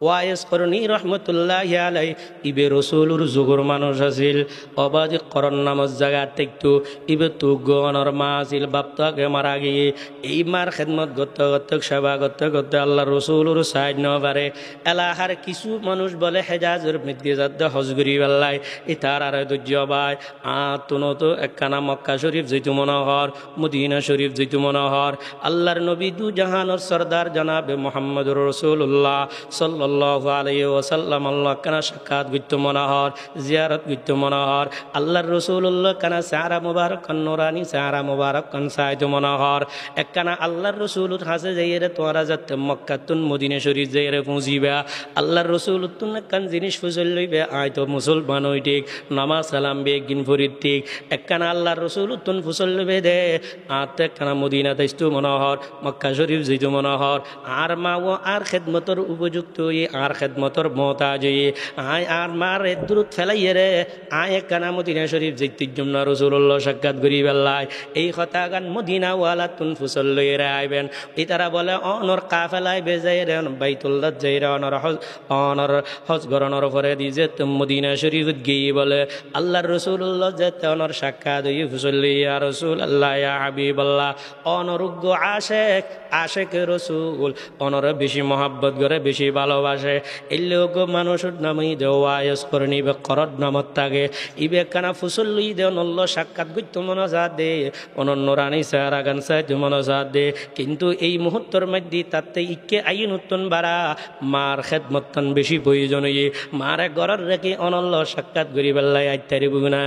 Wise করণী রহমতুল্লাহি আলাই ইবে রসুলুর যুগর মানুষ আছিল অবাজি করণ নামত জায়গা দেখতো ইবে তো গণর মা আছিল বাপটাকে মারা গিয়ে এই মার খেদমত করতে করতে সেবা করতে করতে আল্লাহ রসুলুর সাইড ন পারে এলাকার কিছু মানুষ বলে হেজাজের মধ্যে যাতে হজ করি পেলাই ইতার আর ধৈর্য ভাই তো একখানা মক্কা শরীফ যেতু মনোহর মদিনা শরীফ যেতু মনোহর আল্লাহর নবী দু জাহানোর সর্দার জনাবে মোহাম্মদুর রসুল্লাহ সাল্লাল্লাহু আলাইহি ওয়াসাল্লাম আল্লাহ কানা সাক্ষাৎ গিত্ত মনোহর জিয়ারত গিত্ত মনোহর আল্লাহর রসুল্লাহ কানা সারা মুবারক নুরানি সারা মুবারক সাইতু মনোহর একখানা আল্লাহর রসুলুর হাসে যাইরে তোরা যাতে মক্কাতুন মদিনা শরীফ যাইরে পৌঁছিবা আল্লাহর রসুলুতুন কান জিনিস ফুজল লইবে আয়তো মুসলমান হই ঠিক নামাজ সালাম বেগিন ফরিদ ঠিক একখানা আল্লাহর রসুলুতুন ফুসল লইবে দে আত একখানা মদিনা তাইস্তু মনোহর মক্কা শরীফ যাইতু মনোহর আর মা ও আর খেদমতর উপযুক্ত আর খেদমতর মহতাজ আয় আর মার দূরত ফেলাইয়ে রে আয় একখানা মদিনা শরীফ যাইতে জন্য রসুল্লাহ সাক্ষাৎ করি বেল্লায় এই কথা গান মদিনা ওয়ালা তুন ফুসল লইয়ে রে আইবেন এই তারা বলে অনর কাফেলায় বেজাই রে বাইতুল্লাহ যাই রে অনর হজ গরণর পরে দিয়ে মদিনা শরীফ গিয়ে বলে আল্লাহর রসুল্লাহ যেতে অনর সাক্ষাৎ হইয়ে ফুসল লইয়া রসুল আল্লাহ ইয়া হাবিবাল্লাহ অনরুগ্য আশেক রসুল অনর বেশি মহাব্বত করে বেশি ভালোবাসে এই লোক মানুষের নামই দেওয়ায়স করে নিবে করদ নামত থাকে ইবে কানা ফুসল লই দে নল্ল সাক্ষাৎ গুত্ত মনজা দে অনন্য রানী সারা গান সাইত মনজা দে কিন্তু এই মুহূর্তের মধ্যে তাতে ইকে আইন উত্তন বাড়া মার খেদমতন বেশি প্রয়োজন মারে গড়র রেখে অনল্ল সাক্ষাৎ করি বেল্লাই আইতারি বুনা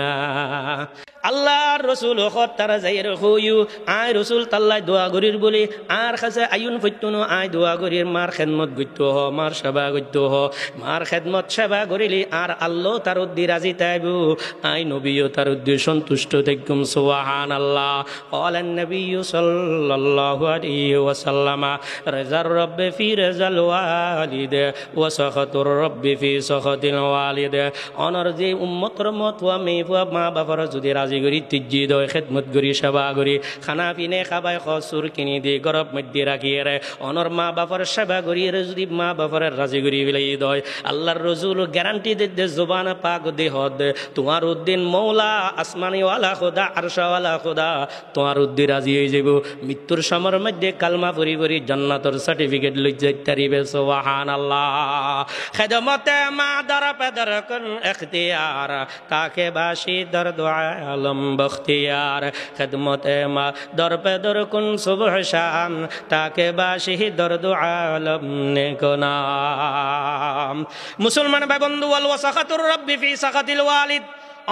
আল্লাহর রসুল তারা যাই হইউ আয় রসুল তাল্লাই দোয়া গরির বলি আর কাছে আইন ফৈতুনো আয় দোয়া গরির মার খেদমত গইত হ মার সেবা গইত হ মার খেদমত সেবা করিলি আর আল্লাহ তার উদ্দি রাজি তাইবু আই নবীও তার উদ্দি সন্তুষ্ট দেখুম সুবহানাল্লাহ ক্বালান নবী সাল্লাল্লাহু আলাইহি ওয়াসাল্লাম রাজার রব্বি ফি রাজাল ওয়ালিদ ওয়া সাখাতুর রব্বি ফি সাখাতিল ওয়ালিদ অনর যে উম্মতর মত ওয়া মেফা মা বাবার যদি রাজি গরি তিজি দয় খেদমত গরি সেবা গরি খানা পিনে খাবাই খসুর কিনি দিয়ে গরব মধ্যে রাখিয়ে রে অনর মা বাবার সেবা গরি যদি মা বাবার রাজি গরি বিলাই দয় আল্লাহর রসুল গ্যারান্টি দে জবান পাক দে হদ তোমার উদ্দিন মৌলা আসমানি ওয়ালা খোদা আরশা ওয়ালা খোদা তোমার উদ্দি রাজি হয়ে যাব মৃত্যুর সময়ের মধ্যে কালমা পরি পরি জান্নাতের সার্টিফিকেট লই যাইতারিবে সুবহানাল্লাহ খেদমতে মা দর পেদর কোন ইখতিয়ার তাকে বাসি দর দোয়া আলম বখতিয়ার খেদমতে মা দর পেদর কোন সুবহ শাম তাকে বাসি দর দোয়া আলম নেকনাম মুসলমান ভাই বন্ধু ওয়াল ওয়াসাখাতুর রব্বি ফি সাখাতিল ওয়ালিদ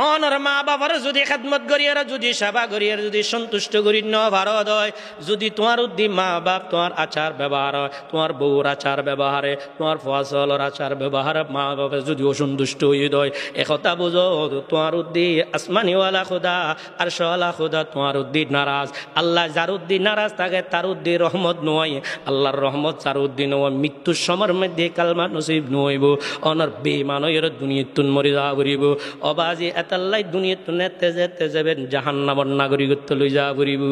অনর মা বাবার যদি খেদমত করিয়ার যদি সেবা করিয়ার যদি সন্তুষ্ট করি ন ভারত হয় যদি তোমার উদ্দি মা বাপ তোমার আচার ব্যবহার হয় তোমার বউর আচার ব্যবহারে তোমার ফসলের আচার ব্যবহারে মা বাবা যদি অসন্তুষ্ট হয়ে দেয় একথা বুঝো তোমার উদ্দি আসমানিওয়ালা খোদা আর সওয়ালা খোদা তোমার উদ্দি নারাজ আল্লাহ যার উদ্দি নারাজ থাকে তার উদ্দি রহমত নয় আল্লাহর রহমত যার উদ্দি নয় মৃত্যুর সময়ের মধ্যে কালমা নসিব নইব অনর বেমানয়ের দুনিয়াতুন মরি যা করিব অবাজি এতাল্লাই দুনিয়া তুনে তেজে তেজেবেন জাহান্নামর নাগরিকত্ব লই যা করিব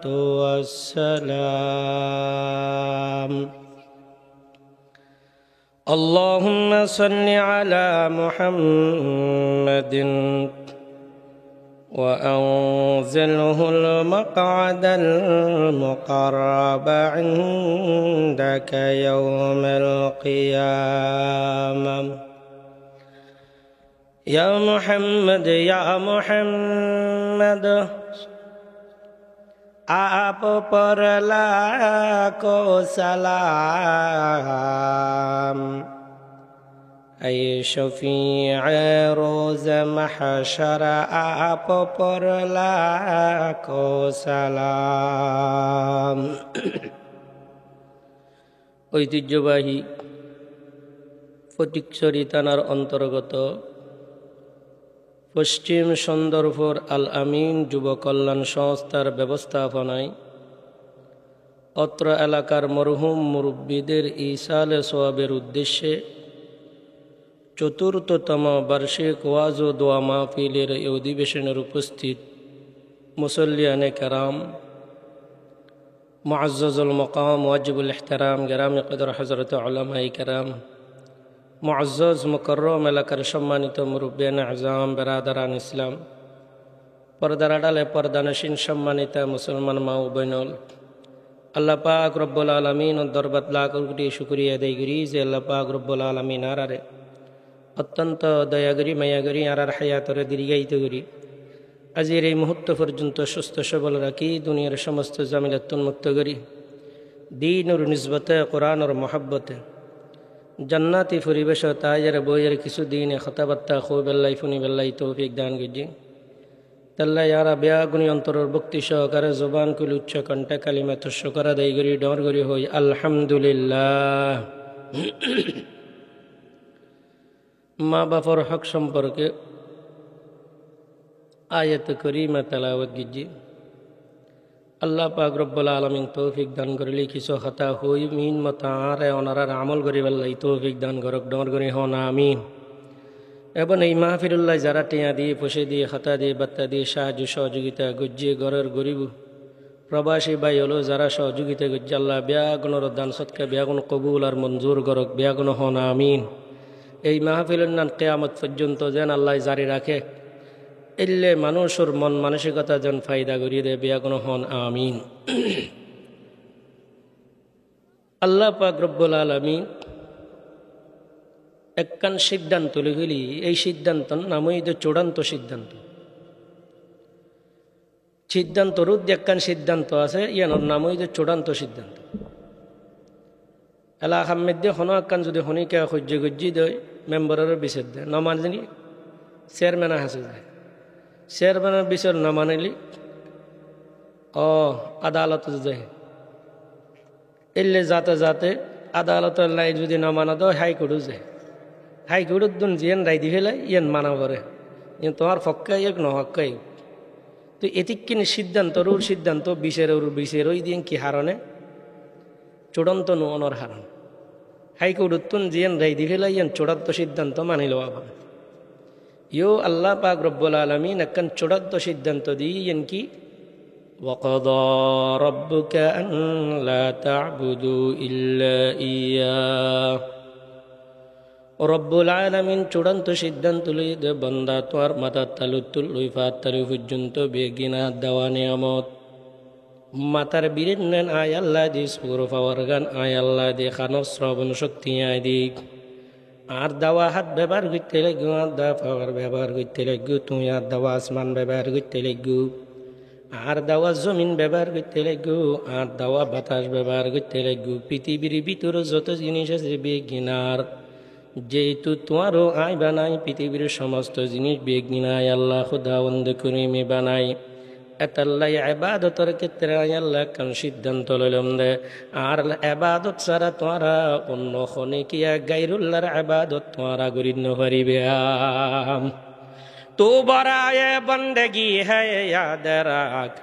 তো আসসালাম আল্লাহুম্মা সাল্লি আলা মুহাম্মাদিন وأنزله المقعد المقرب عندك يوم القيامة يا محمد يا محمد आप पर लाखो सलाम ऐ शफीअ रोज़ महशर आप पर लाखो सलाम ঐতিহ্যবাহী ফটিকছড়ি থানার অন্তর্গত পশ্চিম সন্দরপুর আল আমিন যুব কল্যাণ সংস্থার ব্যবস্থাপনায় অত্র এলাকার মরহুম মুরব্বীদের ইসালে সওয়াবের উদ্দেশ্যে চতুর্থতম বার্ষিক ওয়াজ ও দোয়া মাহফিলের এই অধিবেশনের উপস্থিত মুসল্লিয়ানে কেরাম মুআজ্জাজুল মাকাম ওয়াজিবুল ইহতিরাম গ্রামে কদর হযরত উলামায়ে কেরাম, মুআজ্জাজ মুকাররম এলাকার সম্মানিত মুরব্বিয়ান আযম, বেরাদারান ইসলাম, পর্দার আড়ালে পর্দানশীন সম্মানিত মুসলমান মা ও বোনেরা, আল্লাহ পাক রব্বুল আলামিন দরবার লাখ কোটি শুকরিয়া আদায় করি যে আল্লাহ পাক রব্বুল আলামিন আরারে অত্যন্ত দয়া করি মায়া করি আর হায়াতরে দীর্ঘায়িত করি আজের এই মুহূর্ত পর্যন্ত সুস্থ সবল রাখি, দুনিয়ার সমস্ত জামিলাত মুক্ত করি, দ্বীনের নিসবতে কোরআনের মহব্বতে জান্নাতি পরিবেশ তাইয়ের বইয়ের কিছু দিনে কথাবার্তা খুব বেল্লাই ফুনি বেল্লাই তৌফিক দান করি। তাল্লা ইয়ারা বেয়াগুনি অন্তরের ভক্তি সহকারে জবান কুল উচ্চ কণ্ঠে কালিমা তুষ্য করা দেয় করি ডর করি হই আলহামদুলিল্লাহ। মা বাপর হক সম্পর্কে আয়াত করিমা তেলাওয়াত গিজি। আল্লাহ পাক রব্বুল আলামিন তৌফিক দান করলি কিছু হতা হই মিন মতা আরে ওনারার আমল করি বেল্লাই তৌফিক দান করক ডর করি হন আমিন। এবং এই মাহফিরুল্লাহ যারা টিয়া দিয়ে পয়সা দিয়ে হাতা দিয়ে বাত্তা দিয়ে সাহায্য সহযোগিতা গজ্জিয়ে ঘরের গরিব প্রবাসী ভাই হলো যারা সহযোগিতা গজ্জে আল্লাহ বেয়াগুণর দান সৎকা বেয়াগুণ কবুল আর মঞ্জুর করক বেয়াগুণ হন আমিন। এই মাহফিলের নাম কিয়ামত পর্যন্ত যেন আল্লাহ জারি রাখে, এলে মানুষের মন মানসিকতা যেন ফায়দা করিয়ে দেয় বেয়াগুণ হন আমিন। আল্লাহ পাক রব্বুল আলামিন একখান সিদ্ধান্ত লিখলি, এই সিদ্ধান্ত নামই তো চূড়ান্ত সিদ্ধান্ত। সিদ্ধান্ত রুদ একখান সিদ্ধান্ত আছে, ইয়ানোর নামই তো চূড়ান্ত সিদ্ধান্ত। এলাকার মধ্যে হনো একখান যদি হনিকে সহ্য গজ্জি দেয় মেম্বারের বিচার দেয় নমানি চেয়ারম্যানে হাসে যায়, চেয়ারম্যানের বিচার নমানিলি আদালত যায়, এলে যাতে যাতে আদালতের লাই যদি নমানা দেয় হাইকোর্টও যায়, হাইকোর্টের দুন জিয়ান রায় দি ফেলাই ইয়ান মানা করে ইয়ে তোমার ফক্কাই এক নহক্কাই। তো এতিকিন সিদ্ধান্তর সিদ্ধান্ত বিচারের ওই দিন কি হারণে চূড়ান্ত নর হারণ। হাইকোর্টের তুন জিয়ান রায় দি ফেলাই ইয়ান চূড়ান্ত সিদ্ধান্ত মানি লওয়া হবে। ইয়ো আল্লাহ পাক রব্বুল আলামিন একখান চূড়ান্ত সিদ্ধান্ত দিই ইয়ান কি ওয়াকাদা রাব্বুকা আন লা তা'বুদু ইল্লা ইয়্যাহ। রব্বুল আলামিন চূড়ান্ত সিদ্ধান্ত লই দে বান্দা তোর মাথা তালুতুল লইফাত তালু পর্যন্ত বেগিনা দেওয়া নিয়ামত মাতার বীরের নেন আয় আল্লাহ দি সুর পাওয়ার গান আয় আল্লাহ দি খানো শ্রবণ শক্তি আয় দি আর দাওয়া হাত ব্যবহার করতে লাগু আর দা পাওয়ার ব্যবহার করতে লাগু তুই আর দাওয়া আসমান ব্যবহার করতে লাগু আর দাওয়া জমিন ব্যবহার করতে লাগু আর দাওয়া বাতাস ব্যবহার করতে লাগু পৃথিবীর ভিতরে যত জিনিস আছে বেগিনার যেহেতু তোমারও আয় বানাই পৃথিবীর সমস্ত জিনিস বেগিনাই আল্লাহ খুদাবন্দ করিমে বানাই এতাল্লাই আবাদতের ক্ষেত্রে আয় আল্লাহ কারণ সিদ্ধান্ত লইলাম দে আর আবাদত ছাড়া তোমারা অন্য খনে কিয়া গাইরুল্লাহর আবাদত তোমারা করি নপারিবে। তো বরায়ে বন্দেগি হ্যায় ইয়াদ রাখ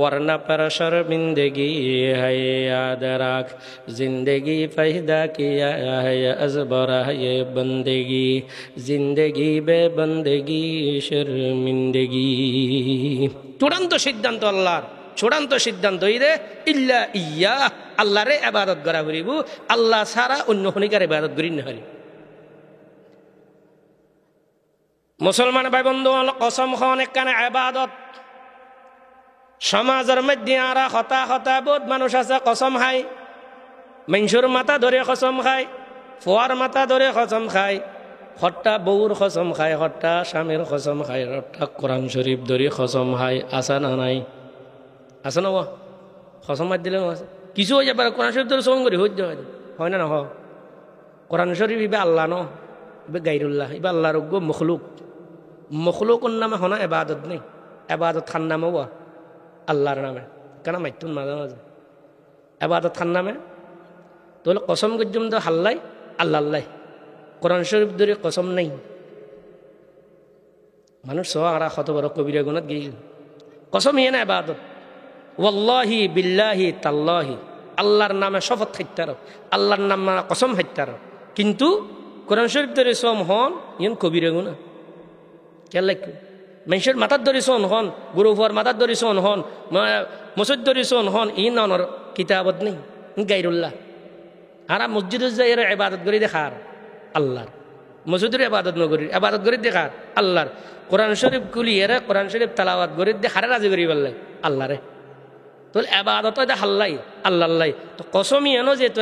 वरना पर शर्मिंदगी है याद रख जिंदगी पैदा किया है अजबर है ये बंदगी जिंदगी बेबंदगी शर्मिंदगी। চূড়ান্ত সিদ্ধান্ত আল্লাহর, চূড়ান্ত সিদ্ধান্ত ইদে ইল্লা ইয়া আল্লাহরে ইবাদত করা করিব, আল্লাহ ছাড়া অন্য খনিকার ইবাদত করি না হরি। মুসলমান ভাই বন্ধু কসম খন একখানে ইবাদত। সমাজের মধ্যে আরা হতা হতা বহুত মানুষ আছে কসম খায়, মানুষের মাথা ধরে কসম খায়, ফোয়ার মাথা ধরে কসম খায়, হট্টা বউর কসম খায়, হট্টা স্বামীর কসম খায়, হট্টা কোরআন শরীফ ধরে কসম খায়। আসা না নাই? আছে না কসম মার দিলে আছে কিছু হয়ে যাবে। কোরআন শরীফ ধরে সঙ্গ করি হইতে হয় না না? কোরআন শরীফ ইবে আল্লাহ ন ইবে গাইরুল্লাহ, ইবে আল্লাহর মখলুক। মখলুকর নামে হনা এবাদত নেই, এবাদত খান নামে আল্লাহর নামে কেন মাইতুন মাঝে মাঝে এবাদত খান নামে তাহলে কসম গজ্জম তো হাল্লাই আল্লাহ আল্লাহ। কোরআন শরীফ ধরে কসম নেই মানুষ সহ আর কত বড় কবিরা গুণত গিয়ে কসম ইয়ে না এবাদত। ওয়াল্লাহি বিল্লাহি তাল্লাহি আল্লাহর নামে শপথ খাইতার, আল্লাহর নাম কসম খাইতার, কিন্তু কোরআন শরীফ ধরে সম হন ইয়ন কবিরা গুণা কে লাগবে। মানুষের মাথার ধরি শোন হন, গুরু ফুয়ার মাথার ধরি শোন হন, মসজিদ ধরি শোন হন, ই নর কিতাবত নেই গাইরুল্লাহ। আর মসজিদ যাই ইবাদত করি দেখার আল্লাহর, মসজিদের ইবাদত নগরীর ইবাদত করি দেখার আল্লাহর। কোরআন শরীফ খুলি এরা কোরআন শরীফ তালাওয়াত করি দেখারে রাজি করি বললে আল্লাহরে। তো এবাদত দে হাল্লাই আল্লাহ। তো কসমি এনো যে তো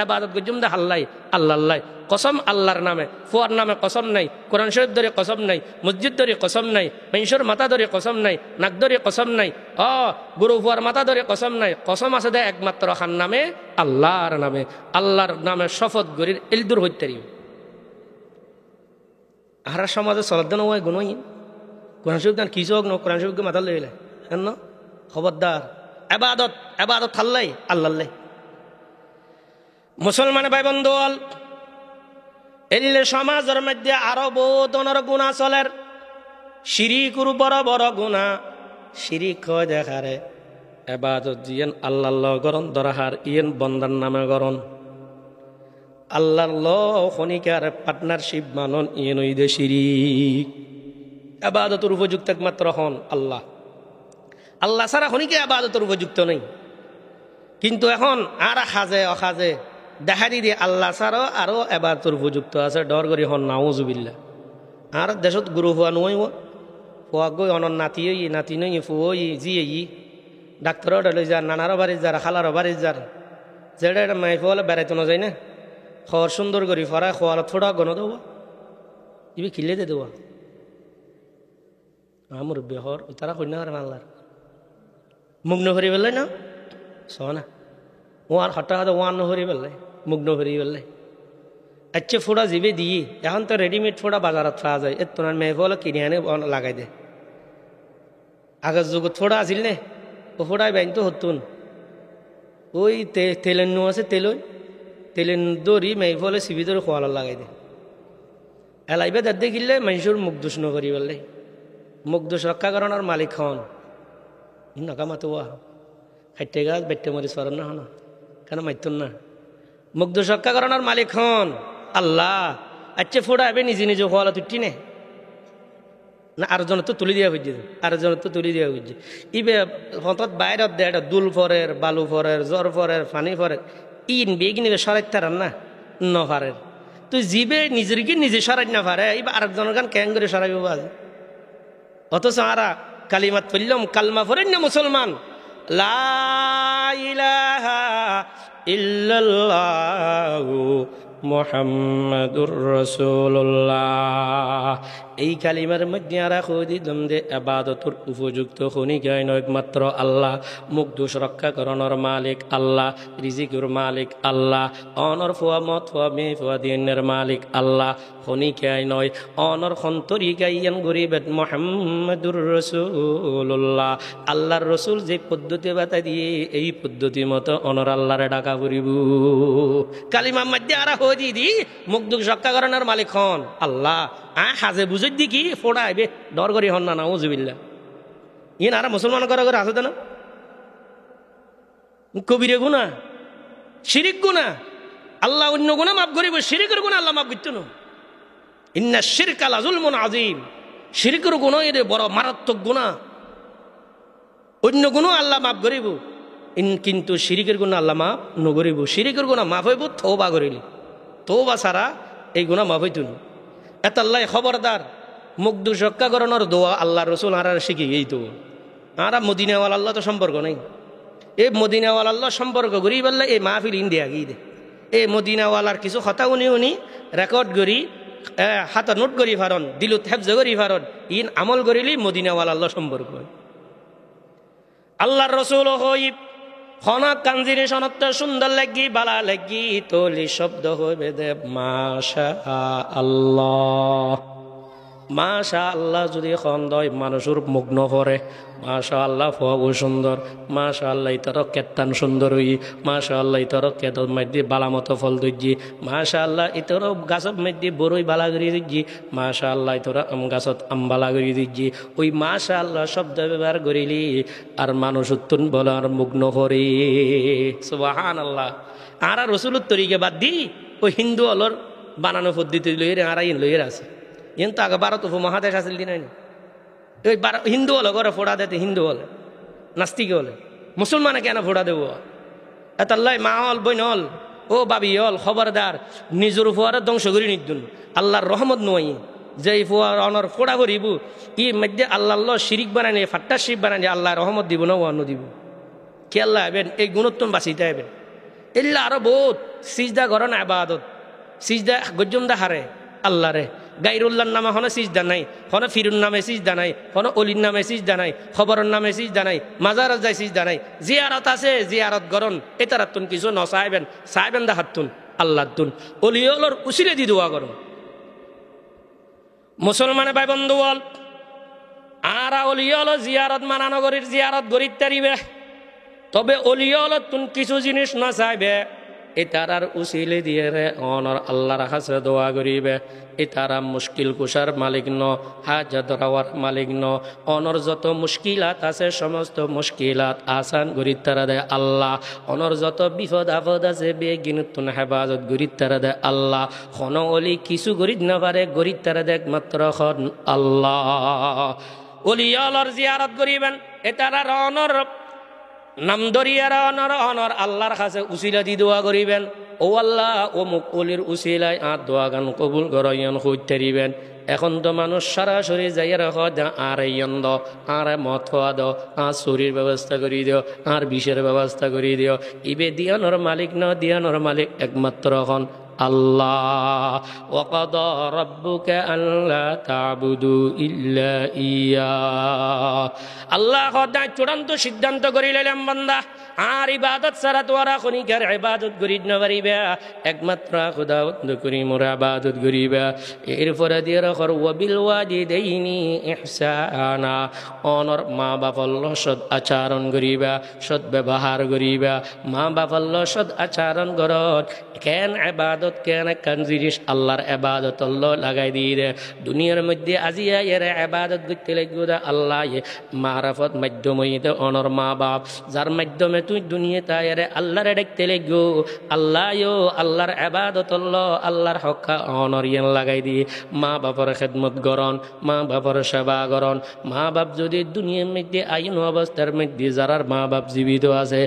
এবাদত গজুম দে হাল্লাই আল্লাহ। কসম আল্লাহর নামে, ফুয়ার নামে কসম নাই, কোরআন শরীফ ধরে কসম নাই, মসজিদ ধরে কসম নাই, মানুষের মাথা ধরে কসম নাই, নাক ধরে কসম নাই, গুরু ফুয়ার মাথা ধরে কসম নাই। কসম আছে দে একমাত্র খান নামে আল্লাহর নামে। আল্লাহর নামে শপথ গরির এলদুর হইতে আর সমাজে চলতেন ওই গুণই কোরআন শরীফ গান কিছু হোক না, কোরআন শরীফকে মাথা লইলে কেন খবরদার। এবাদত হাল্লাই আল্লাহ। মুসলমান ভাই বন্ধুল, এলে সমাজের মধ্যে আরো বহু ধরনের গুণা চলের। শিরিকুর বড় বড় গুণা। শিরিক হয় দেখারে এবাদত জিয়েন আল্লাহ গরণ দরহার ইয়েন বন্দার নামে গরণ আল্লাহর খনিকার পার্টনারশিপ মানন ইয়েন ওই দে শিরিক। এবাদতের উপযুক্ত একমাত্র হন আল্লাহ। আল্লাহ ছাড়া খনিকে আবাদতের উপযুক্ত নেই। কিন্তু এখন আর সাজে অসাজে দেখা দিয়ে আল্লাহ ছাড়াও আরো আবাদতের উপযুক্ত আছে। ডর করি হন নাউজুবিল্লাহ। আর দেশত গুরু হওয়া নইব ফুয়া গই অনর নাতি নাতি নই ফুয়ই জি ডাক্তারও ডলে যার, নানারও বাড়ি যার, খালারও বাড়ি যার, যেটা এটা মাই ফুয়ালে বেড়াইতে না যায় না, খর সুন্দর করি ফরায় খোয়াল থোড়া গণ দেবো ইবি খিলে দে দেওয়া আমার বেহর তারা কন্যা করে আল্লাহর মুগ্ন হরি বেললে না স না ওয়ান হঠাৎ হঠাৎ ওয়ান হরি বেললে মুগ্ন হরি বেললে। আচ্ছা ফোড়া জিবে দিয়ে এখন তো রেডিমেড ফোড়া বাজারত পাওয়া যায়। এর তোমার মেয়ে ফলে কিনে আনে লাগাই দে। আগের যুগত ফোড়া আছিল নে ও ফোড়ায় বাইন তো হতুন ওই তেলের নু আছে তেলের দড়ি মেয়ে ফলে সিবি ধরে খোয়াল লাগাই দে। এলাইবে দাঁত দেখিলে মানুষের মুখ দোষ নকরি বললে মুখ দোষ রক্ষা করানোর মালিক হন নকা মাতো খাইতে গাছ বেটে মরি সরেন না হন কেন মাইতুন না। মুখ দোষ রক্ষা করানোর মালিক হন আল্লাহ। আচ্ছা ফোড়া এবে নিজে নিজে খোয়ালা তুটি নে না আর জন তো তুলি দিয়া বুঝছে, আর জন তো তুলি দিয়া বুঝছে। ইবে হঠাৎ বাইরত দে এটা দুল ফরের, বালু ফরের, জ্বর ফরের, পানি ফরের ইন বেগিনি সরাইতে না নফারের। তুই জিবে নিজেরকে নিজে সরাই না পারে এবার আরেকজনের গান ক্যাং করে সরাইব বাজ। অথচ আরা কালিমাত পড়লাম কালমা ফরেন না মুসলমান লা ইলাহা ইল্লাল্লাহু মুহাম্মাদুর রাসূলুল্লাহ। এই কালিমার মধ্যে আর দিলাম যে আবাদতের উপযুক্ত খনিকায় নয় একমাত্র আল্লাহ। মুখ দোষ রক্ষা করানোর মালিক আল্লাহ, রিজিকের মালিক আল্লাহ, অনর ফুয়া মত ফুয়া মেয়ে ফুয়া দিনের মালিক আল্লাহ। খনিকায় নয় অনর খন্তরি গাইয়ান গরিবের মুহাম্মাদুর রাসূলুল্লাহ। আল্লাহর রসুল যে পদ্ধতি বাতা দিয়ে এই পদ্ধতি মতো অনর আল্লাহরে ডাকা করিব। কালিমার মধ্যে আর দি মুখ দোষ রক্ষা করানোর মালিক হন আল্লাহ। হাজে বুঝে দি কি ফোড়া আইবে ডর করি হন না নাউজুবিল্লাহ। ইন আর মুসলমান করা করে আছে না কবিরে গুণা শিরিক গুণা আল্লাহ অন্য গুণা মাফ করিব, শিরিকের গুণা আল্লাহ মাফ করত না। ইন্না শিরকা লাযুলমুন আযীম। শিরিকের গুণা এর বড় মারাত্মক গুণা। অন্য গুণা আল্লাহ মাফ করিব কিন্তু শিরিকের গুণা আল্লাহ মাফ নকরিব। শিরিকের গুণা মাফ হইব তওবা করিলে, তওবা ছাড়া এই গুণা মাফ হইত না। এত আল্লাহ খবরদার মুখ দোষ রক্ষা করানোর দোয়া আল্লাহ রসুল আর শিখি এই তো আর মদিনাওয়াল আল্লাহ তো সম্পর্ক নেই। এই মদিনাওয়াল আল্লাহ সম্পর্ক করি বললে এই মাহফিল ইন্ডিয়া গিয়ে দে এই মদিনাওয়ালার কিছু কথা উনি রেকর্ড করি হাতে নোট করি ফারন দিলুত হেফজ করি ফারন ইন আমল করিলি মদিনাওয়াল আল্লাহ সম্পর্ক হয়। আল্লাহর রসুল হই খনক কাঞ্জিনী সনত্ব সুন্দর লাগি বালা লাগি তলি শব্দ হইবে দে মাশা আল্লাহ। মাশা আল্লাহ যদি খন্দয় মানুষের মগ্ন করে মাশা আল্লাহ ফুয়াবো সুন্দর, মাশা আল্লাহ ইতর কেতান সুন্দর হই, মাশা আল্লাহ ইতর কেতর মধ্যে বালা মতো ফল দইজি, মাশা আল্লাহ ইতর গাছত মধ্যে বড়ই বালা করি দিচ্ছি, মাশা আল্লাহ ইতর আম গাছত আম বালা করি দিচ্ছি। ওই মাশা আল্লাহ শব্দ ব্যবহার করিলি আর মানুষ উত্তন বলে আর মগ্ন করে সুবহানাল্লাহ। আর রসুলের তরিকে বাদ দি ওই হিন্দু অলর বানানো পদ্ধতি লইরে আর আইন লইরে আছে। ইন তো আগে ভারত উপমহাদেশ আসিল দিন ওই হিন্দু হলো ঘরে ফোড়া দেতে হিন্দু বলে নাস্তিকে বলে মুসলমানে কেন ফোড়া দেবো এতাল্লাই মা হল বইন হল ও বাবি হল খবরদার নিজের ফুয়ারে ধ্বংস করি নিদুন আল্লাহর রহমত নয় যে ফুয়ার অনর ফোড়া করিব ই মধ্যে আল্লাহ শিরিক বানানি ফাট্টা শিরিক বানানি আল্লাহ রহমত দিব না অন্য দিব কি আল্লাহ আইবেন এই গুণত্ব বাঁচিতে আইবেন এল্লা আরো বহুত সিজদা করেন আবাদত সিজদা গজ্জমদা হারে আল্লাহ রে গাইরুল্লাহর নামে হনে সিজদা নাই হনে ফিরুন নামে সিজদা নাই হনে অলির নামে সিজদা নাই খবরের নামে সিজদা নাই মাজারত যায় সিজদা নাই জিয়ারত আছে জিয়ারত গরন এতারাতুন কিছু ন চাইবেন দা হাতুন আল্লাহ তুন অলিয়লর উসিলে দি দোয়া করুন মুসলমানে ভাই বন্ধু বল আর অলিয়ল জিয়ারত মানানগরীর জিয়ারত গরিব তারিবে তবে অলিয়ল তুন কিছু জিনিস না চাইবে এতারার উসিলে দিয়ে রে অনর আল্লাহর কাছে দোয়া করিবে এতারা মুশকিল কুশার মালিক ন হাজত রাওয়ার মালিক ন অনর যত মুশকিলাত আছে সমস্ত মুশকিলাত আসান গরিব তারা দেয় আল্লাহ অনর যত বিপদ আপদ আছে বেগিনুন হেফাজত গরিব তারা দেয় আল্লাহ খন অলি কিছু গরিব না পারে গরিব তারা দেয় একমাত্র খন আল্লাহ অলিয়ালর জিয়ারত করিবেন এতারা অনর নাম দরিয়ার অনর অনর আল্লাহর কাছে উসিলা দি দোয়া করিবেন ও আল্লাহ ও মুখ অলির উসিলায় আর দোয়া গান কবুল করাইন হইতে দিবেন এখন তো মানুষ সরাসরি যাইয়া রাখ আর ইয়ন্দ আর মত খোয়া দাও আর চুরির ব্যবস্থা করি দিও আর বিষের ব্যবস্থা করি দিও ইবে দিয়ানোর মালিক ন দিয়ানোর মালিক একমাত্র এখন আল্লাহ ওয়াকাদা রাব্বুকা আল্লা তা'বুদু ইল্লা ইয়া আল্লাহ খোদা চূড়ান্ত সিদ্ধান্ত করিলেন বান্দা আর ইবাদত ছাড়া তোরা খনিকার ইবাদত করিত না পারিবে একমাত্র খোদা করি মোর ইবাদত করিবে এরপরে দিয়ে রাখর ওয়াবিল ওয়ালিদাইনি ইহসানা অনর মা বাপর সৎ আচরণ করিবা সৎ ব্যবহার করিবা মা বাপর সৎ আচরণ করত কেন ইবাদত কেন কান জিনিস আল্লাহর ইবাদত আল্লাহ লাগাই দিয়ে দুনিয়ার মধ্যে আজিয়া এর ইবাদত করতে লাগবে আল্লাহ মারাফত মাধ্যমে অনর মা বাপ যার মাধ্যমে তুই দুনিয়াতে এর আল্লাহরে দেখতে লাগো আল্লাহ আল্লাহর ইবাদত আল্লাহর হক অনর ইয়ান লাগাই দিয়ে মা বাবার খেদমত করন মা বাবার সেবা করন মা বাপ যদি দুনিয়ার মধ্যে আইন অবস্থার মধ্যে যারার মা বাপ জীবিত আছে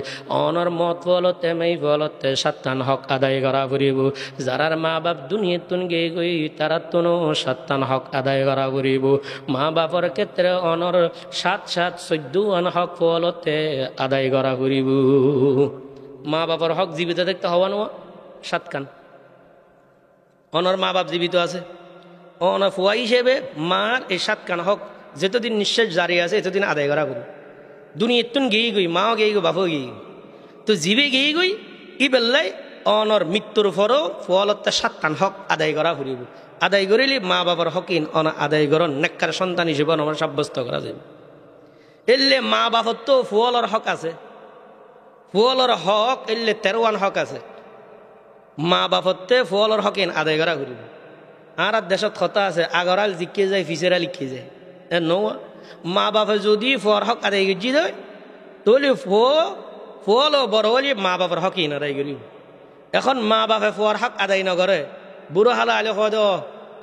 অনর মত ফলতে মেই ফলতে সাত্তান হক আদায় করা করিব যারার মা বাপ দুনিয়ার তুন গিয়ে গই তারা তুনো সাত্তান হক আদায় করা করিব মা বাপর ক্ষেত্রে অনর 7-7-14 হক ফলতে আদায় করা করিব মা বাবার হক জীবিত দেখতে হওয়া নোয়া 7 কান অনর মা বাপ জীবিত আছে অনর ফুয়া হিসেবে মার এই 7 কান হক যতদিন নিঃশ্বাস জারি আছে এতদিন আদায় করা করি দুনিয়ার তুন গিয়ে গই মাও গিয়ে গই বাপও গিয়ে তো জীবে গিয়ে গই ই বেল্লাই অনর মৃত্যুর পরও ফলতে 7 কান হক আদায় করা করিব আদায় করিলে মা বাবার হকিন অন আদায় করন নেককার সন্তান হিসেবে আমার সাব্যস্ত করা যাবে এলে মা বাপর তো ফুয়ালর হক আছে ফুয়ালর হক এলে 13 হক আছে মা বাপতে ফুয়ালর হকিন আদায় করা করিব আর দেশত কথা আছে আগরাল জিকে যায় ফিসেরা লিখে যায় নোয়া মা বাপে যদি ফুয়ার হক আদায় করে দেয় তাহলে ফুয়ালো বড় হলে মা বাবার হকিন আদায় করিব এখন মা বাপে ফুয়ার হক আদায় নকরে বুড়ো হালা আলে হয়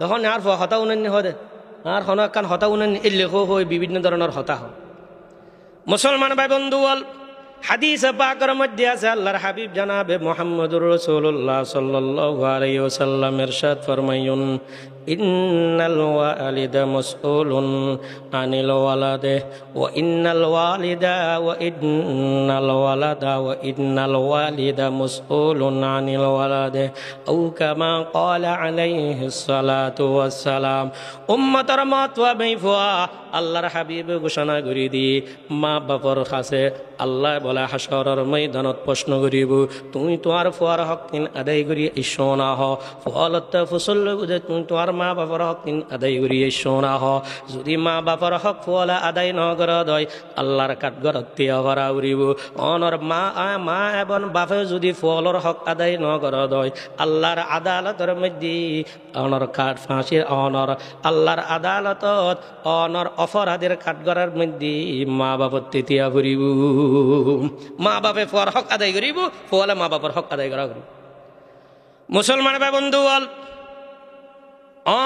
তখন আর ফুয়া হতা উন্নয়ন হয় আর হন কান হতা উন্নয়ন এলে হয় বিভিন্ন ধরনের হতা হয় মুসলমান ভাই বন্ধু বল হাদিস পাকের মধ্যে আছে আল্লাহর হাবিব জনাবে মুহাম্মদুর রাসূলুল্লাহ সাল্লাল্লাহু আলাইহি ওয়াসাল্লাম ইরশাদ ফরমায়ুন ইন্নাল ওয়ালিদা মাসউলুন আনিল ওয়ালাদে ওয়া ইন্নাল ওয়ালিদা ওয়া ইন্নাল ওয়ালাদা ওয়া ইন্নাল ওয়ালিদা মাসউলুন আনিল ওয়ালাদে আও কামা ক্বালা আলাইহিস সালাতু ওয়াস সালাম উম্মতের মাতওয়া বেফা আল্লাহর হাবিব ঘোষণা করে দি মা বাপর কাছে আল্লাহ বলে হাসরের ময়দানত প্রশ্ন করিব তুমি তোমার ফুয়ার হক আদায় করি এসো না হ ফলত ফসল বুঝে তুমি তোমার মা বাপর হক আদায় করি এসো না হ যদি মা বাপর হক ফুয়ালা আদায় ন করা দয় আল্লাহর কাঠগড়ত তিয়া করা উড়িব অনর মা এবং বাপে যদি ফুয়ালর হক আদায় ন করা দয় আল্লাহর আদালতের মধ্যে অনর কাঠ ফাঁসির অনর আল্লাহর আদালতত অনর অপরাধের কাঠগড়ার মধ্যে মা বাপর তেতিয়া করিব মা বাপে ফুয়ার হক আদায় করিব ফুয়ালে মা বাপর হক আদায় করা করিব মুসলমান ভাই বন্ধু বল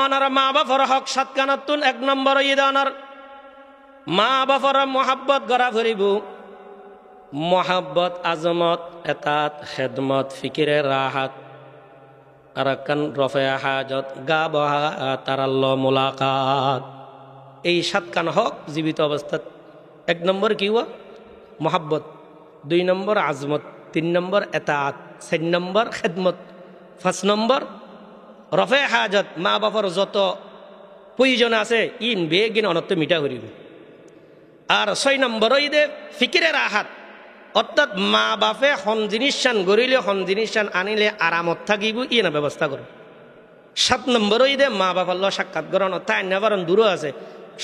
অনর মা বাপর হক 7 কানাতুন 1 নম্বর ঈদ অনর মা বাপর মোহাব্বত করা করিব মহাব্বত, আজমত, এতাত, খেদমত, ফিকিরে রাহাত, আরাকান, রফে হাজত, গা বহা, তারাল্ল, মুলাকাত। এই 7 কান হক জীবিত অবস্থাত। 1 নম্বর কি হওয়া? মহাব্বত। 2 নম্বর আজমত। 3 নম্বর এতাত। 4 নম্বর খেদমত। 5 নম্বর রফে হাজত, মা বাবার যত প্রয়োজন আছে ইন বেগিন অনত্ব মিটা করিবে। আর 6 নম্বর দে ফিকিরে রাহাত, অর্থাৎ মা বাপে হন জিনিস গড়িলে হন জিনিস আনিলে আরামত থাকিব ই না ব্যবস্থা করো। 7 নম্বর দে মা বাবার ল সাক্ষাৎ গ্রহণ, তাই নেবার দূরও আছে,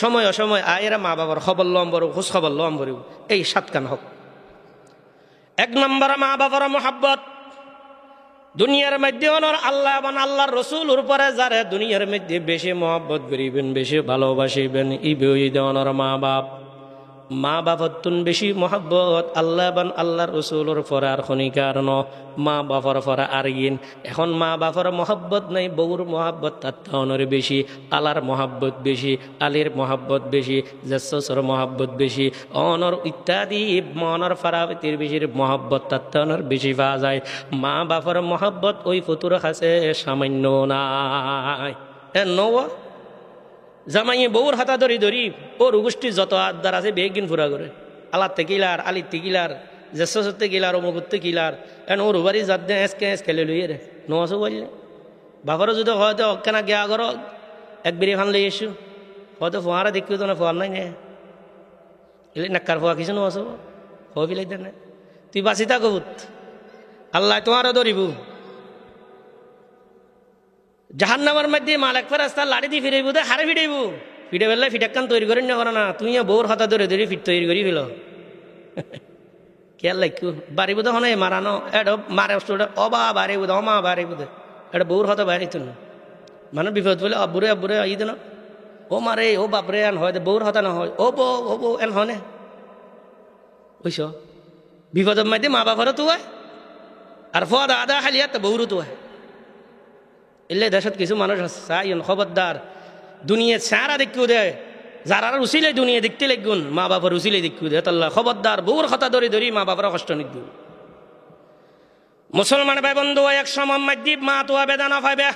সময় অসময় আয়েরা মা বাবার খবর লম বড়, খোঁজ খবর লম বড়। এই 7 কান হক। 1 নম্বর মা বাবার মহাব্বত। দুনিয়ার মধ্যে অনর আল্লাহ এবং আল্লাহর রসুলের উপরে যারা দুনিয়ার মধ্যে বেশি মহব্বত করিবেন, বেশি ভালোবাসিবেন, ই বইদে অনর মা বাপ। মা বাপতুন বেশি মহাব্বত আল্লাহ এবং আল্লাহর রসুলের পরে আর খনিকার ন, মা বাপর পরে আর গিন। এখন মা বাপর মহাব্বত নাই, বউর মহাব্বত তার অনর বেশি, আল্লাহর মহাব্বত বেশি, আলীর মহাব্বত বেশি, জেসর মহাব্বত বেশি, অনর ইত্যাদি মনর ফারাবতির বেশির মহাব্বত তার অনর বেশি পাওয়া যায়। মা বাপর মহাব্বত ওই ফতুর কাছে সামান্য নাই। নওয়া জামাইয়ে বউর হাতা ধরি ধরি ওর গোষ্ঠীর যত আদার আছে বেগিন ফুরা করে, আলাতে কিলার, আলিতে কিলার, জেসতে কিলার, অমুকুত্তে কিলার, এখন ওর বাড়ি যাত দে এসকে লইয়ে রে নোয়াশো বললে বাবারও যদি হয়তো কেনা গিয়া করো এক বেরিয়ে ফান লই এসু, হয়তো ফোয়ারা দেখিও তো না, ফোয়ার নাই নে এলে নাক্কার ফোয়া কিছু নোয়াশো হো বিলাই দে না, তুই বাঁচিতা কবুত আল্লাহ তোমারও ধরিব। জাহান্নামের মধ্যে মালিক ফেরেশতা লাড়ি দিয়ে ফিরাইব, দে হারে ফিরাইব, ফিরে বেলা ফিটাক্কান তৈরি করে না করে না, তুই বউর হাতা ধরে ধরে ফিট তৈরি করি ফেল খেয়াল লাগু বাড়িব তো হনে মারানো এটা মারে অবা বাড়িব অমা বাড়িব দে এটা বউর হাতা বাইরে তো না, মানে বিপদ বলে আব্বুরে আব্বুরে ই দেন ও মারে ও বাপরে এন হয়, বউর হাতা না হয় ও বউ এন হনে বুঝছ। বিপদের মধ্যে মা বাবারও তো হয় আর ফদ আদা খালিয়া তো বউরও তো হয়। এলে দেশত কিছু মানুষ আছে খবরদার, দুনিয়া সারা দেখিও দেয়, যারা উচিলে দুনিয়া দেখতে লাগুন, মা বাবার উচিলে দেখিও দেয়, তাল্লা খবরদার বউর কথা ধরে ধরি মা বাবার কষ্ট নিদ। মুসলমান ভাই বন্ধু, এক সময় মধ্যে মা তো বেদনা পাইবে।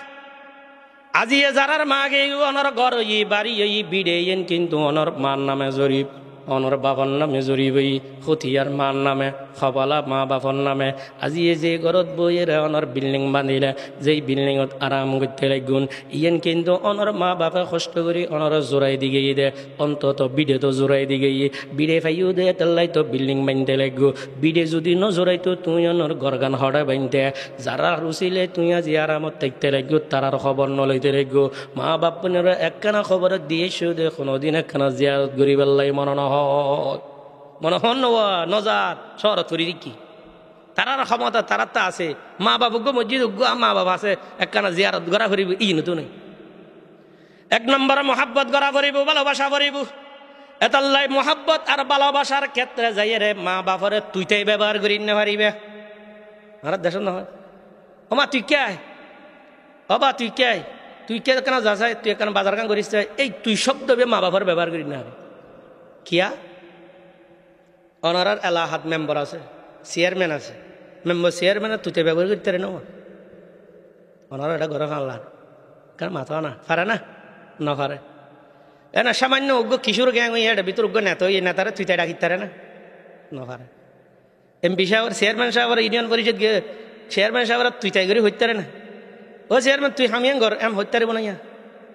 আজি যারার মা গে অনর ঘর ই বাড়ি ই বিড়ে কিন্তু অনর মার নামে জরিপ, অনর বাবার নামে জরিবই, হতিয়ার মার নামে, খবালা মা বাবার নামে। আজি যে ঘরত বইয়ের অনর বিল্ডিং বান্ধিলে, যেই বিল্ডিংত আরাম করতে লাগুন, ইয়েন কিন্তু অনর মা বাপে কষ্ট করি অনর জোড়াই দিকে দে, অন্তত বিড়ে তো জোড়াই দিকে বিড়ে ফাইও দে, তেল্লাই তো বিল্ডিং বানতে লাগবো। বিড়ে যদি নজোড়াই তো তুই অনর গরগান হড়া বানতে, যারা রুচিলে তুই আজি আরামত থাকতে লাগবো, তারার খবর নলইতে লাগবো। মা বাপনের একখানা খবর দিয়েছো দে, কোনোদিন একখানা জিয়ারত করি পেলাই মনে না মনে হন নজার শরৎ করি কি তারার ক্ষমতা তারার তা আছে, মা বাবুগ্য মসজিদ মা বাবা আছে, একখানা জিয়ারত গড়া করিব ই নতুন। 1 নম্বর মহাব্বত গড়া করিব, ভালোবাসা করিব। এতাল্লাই মহাব্বত আর ভালোবাসার ক্ষেত্রে যাইয়ে রে মা বাপরে তুইটাই ব্যবহার করি না পারিবে। আমার দেশ নহয় ওমা তুই কে অবা তুই কে কেন যাস, তুই এখানে বাজার কান করিস, এই তুই শব্দ মা বাবার ব্যবহার করি না কিয়া। অনারার এলাহাত মেম্বার আছে, চেয়ারম্যান আছে, মেম্বার চেয়ারম্যানের তুইতে ব্যবহার করতে রে নেওয়া ওনারা এটা ঘরে ফানলাম কারণ মাথা না পারে না নপারে না সামান্য উগ্র কিশোর গ্যাং এটা ভিতর উগ্র নেতা ওই নেতারে তুইতে ডাকিতে পারে না নপারে। এমপি সাহেব চেয়ারম্যান সাহেব ইউনিয়ন পরিষদ গিয়ে চেয়ারম্যান সাহেব তুইতাই করে হইতে পারে না, ও চেয়ারম্যান তুই হামিয়ান ঘর এম হইতে পারবো না ইয়া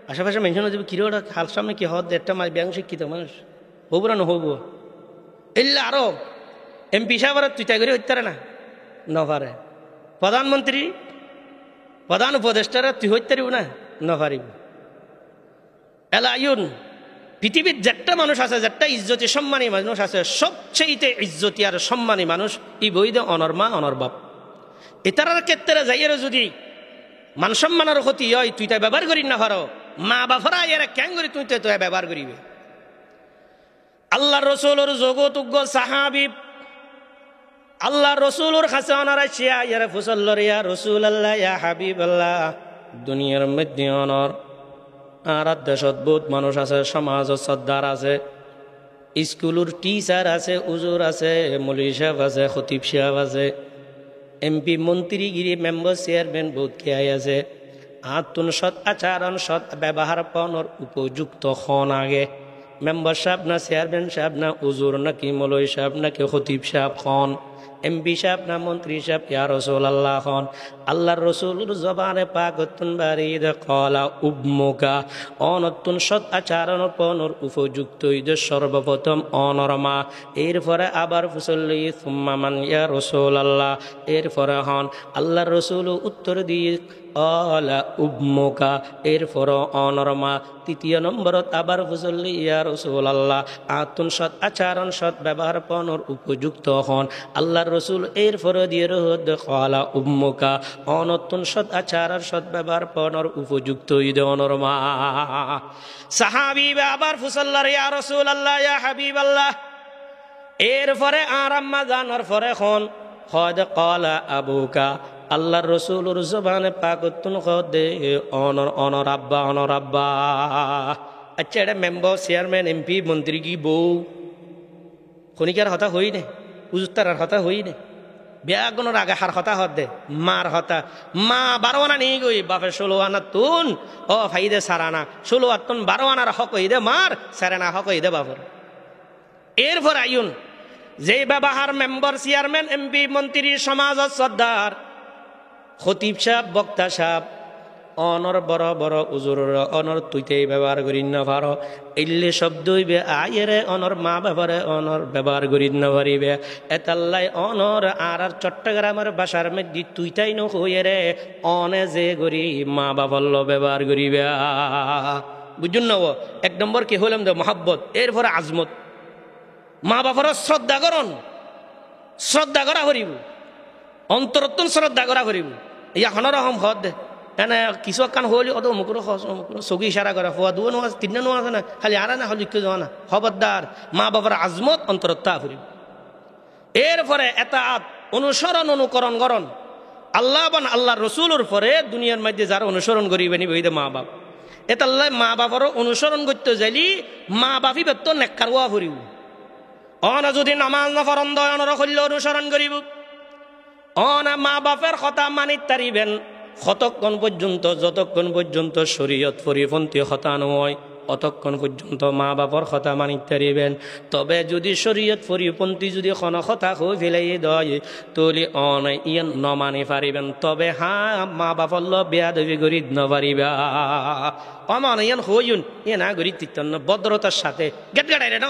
আশেপাশে মেনশন হয়ে যাবে কিরো হাল সামনে কি হত একটা মাস ব্যাং শিক্ষিত মানুষ হবো না নহব এলে আরো এমপি সাহেব তুইতাই করে হইতে পারে না নপারে। প্রধানমন্ত্রী প্রধান উপদেষ্টারা তুই হইতে পারিব না নপারিব। এলা ইউন পৃথিবীর যেটা মানুষ আছে, যেটা ইজ্জতি সম্মানী মানুষ আছে, সবচেয়ে ইজ্জতি আর সম্মানী মানুষ ই বইদে অনর মা অনর বাপ। এটার ক্ষেত্রে যাইয়ের যদি মান সম্মানের ক্ষতি হয় তুই তাই ব্যবহার করি না পারো, মা বাপরা এরা কেন করি তুই তো ব্যবহার করিবে। আল্লাহ রসুলোর জগতুজ্ঞ সাহাবি আল্লাহ রসুলোর কাছে অনারা শিয়া ইয়ারে ফুসল্লর ইয়া রসুল আল্লাহ ইয়া হাবিব আল্লাহ, দুনিয়ার মধ্যে অনর আর দেশত বহুত মানুষ আছে, সমাজ সর্দার আছে, স্কুলের টিচার আছে, উজুর আছে, মৌলভী সাহেব আছে, খতিব সাহেব আছে, এমপি মন্ত্রীগিরি মেম্বার চেয়ারম্যান বহুত খেয়াই আছে। আতুন সৎ আচরণ সৎ ব্যবহার পণর উপযুক্ত খন আগে মেম্বার সাহেব না চেয়ারম্যান সাহেব না উজুর নাকি মৌলভী সাহেব নাকি খতিব সাহেব খন, এমপি সাহেব না মন্ত্রী সাহেব, ইয়া রাসূলুল্লাহ খন। আল্লাহর রাসূলুর জবানে পাক হতুন বারিদ কলা উম্মুকা, অনতুন সৎ আচরণ পণর উপযুক্ত ঈদ সর্বপ্রথম অনরমা, এরপরে আবার ফুসল্লি সুম্মা মান ইয়া রাসূলুল্লাহ, এরপরে হন। আল্লাহর রাসূল উত্তর দিয়ে অলা উম্মুকা, এরপর অনরমা। তৃতীয় নম্বরত আবার ফুসল্লি ইয়া রাসূলুল্লাহ, আতুন সৎ আচরণ সৎ ব্যবহার পণর উপযুক্ত হন। আল্লাহর রাসূল এরপরে দিয়ে রহদ কলা উম্মুকা, অনতুন সৎ আচরণ সৎ ব্যবহার পণর উপযুক্ত ঈদ অনরমা। সাহাবী আবার ফুসল্লার ইয়া রাসূলুল্লাহ ইয়া হাবিবাল্লাহ, এরপরে আর আম্মা জানার পরে খন হদ কলা আবুকা। আল্লাহর রাসূলুর জবানে পাক হতুন খদে অনর অনর আব্বা অনর আব্বা। আচ্ছা, এটা মেম্বার চেয়ারম্যান এমপি মন্ত্রী কি বউ খনিকার হতা হই নে, উজুতার হতা হই নে, বিয়াগনের আগে হার হতা হত দে মার হতা। মা 12 আনা নিয়ে গই বাপে 16 আনা তুন ও ফাইদে সারানা 16 আতুন 12 আনার হক হই দে মার, সারানা হক হই দে বাপর। এরপর আইন যে ব্যবহার মেম্বার চেয়ারম্যান এমপি মন্ত্রী সমাজত সর্দার খতিব সাহেব বক্তা সাহেব অনর বড় বড় উজুর অনর তুইতেই ব্যবহার করি না পারো, এলে শব্দ হইবে আয়েরে অনর মা বাবারে অনর ব্যবহার করি না পারিবে। এতাল্লাই অনর আর চট্টগ্রামের বাসার মধ্যে তুইতাই ন হইয়ে রে অনে যে করি মা বাবাল্য ব্যবহার করিবে। বুঝুন না? 1 নম্বর কি হইলাম দে মহাব্বত, এরপরে আজমত। মা বাবার শ্রদ্ধা করন, শ্রদ্ধা করা করিব, অন্তরত্ন শ্রদ্ধা করা করিব। ইয়া হনরহম হদ এনে কিছু কান হলি অত মুকুর চকি ইশারা করে হওয়া 2 নোয়াজ 3 নোয়াজ না খালি আর না হলি কেউ না। খবরদার, মা বাবার আজমত অন্তরত্তা করিব। এরপরে এটা অনুসরণ অনুকরণ করন আল্লাহ বান আল্লাহর রাসূলের পরে দুনিয়ার মধ্যে যারা অনুসরণ করিবে নিবে এই মা বাপ। এটা আল্লাহ মা বাবারও অনুসরণ করতে যাইলি মা বাপি বেত নেককার হওয়া করিব। অনা যদি নামাজ না ফরন দয়নর করলে অনুসরণ করিব, অনা মা বাপের কথা মানি তারিবেন কতক্ষণ পর্যন্ত, যতক্ষণ পর্যন্ত শরীয়ত পরিপন্থী কথা নয় অতক্ষণ পর্যন্ত মা বাপর কথা মানি তারিবেন। তবে যদি শরীয়ত পরিপন্থী যদি কোনো কথা হয়ে ফেলাই দেয় তাহলে অন ইয়ে নমানি পারিবেন। তবে হ্যাঁ, মা বাপর বেয়াদবি করি নপারিবা। অমান ইয়ান হইন ইয়ে না করি তিত্তন্ন ভদ্রতার সাথে গেট গাড়াই রে ন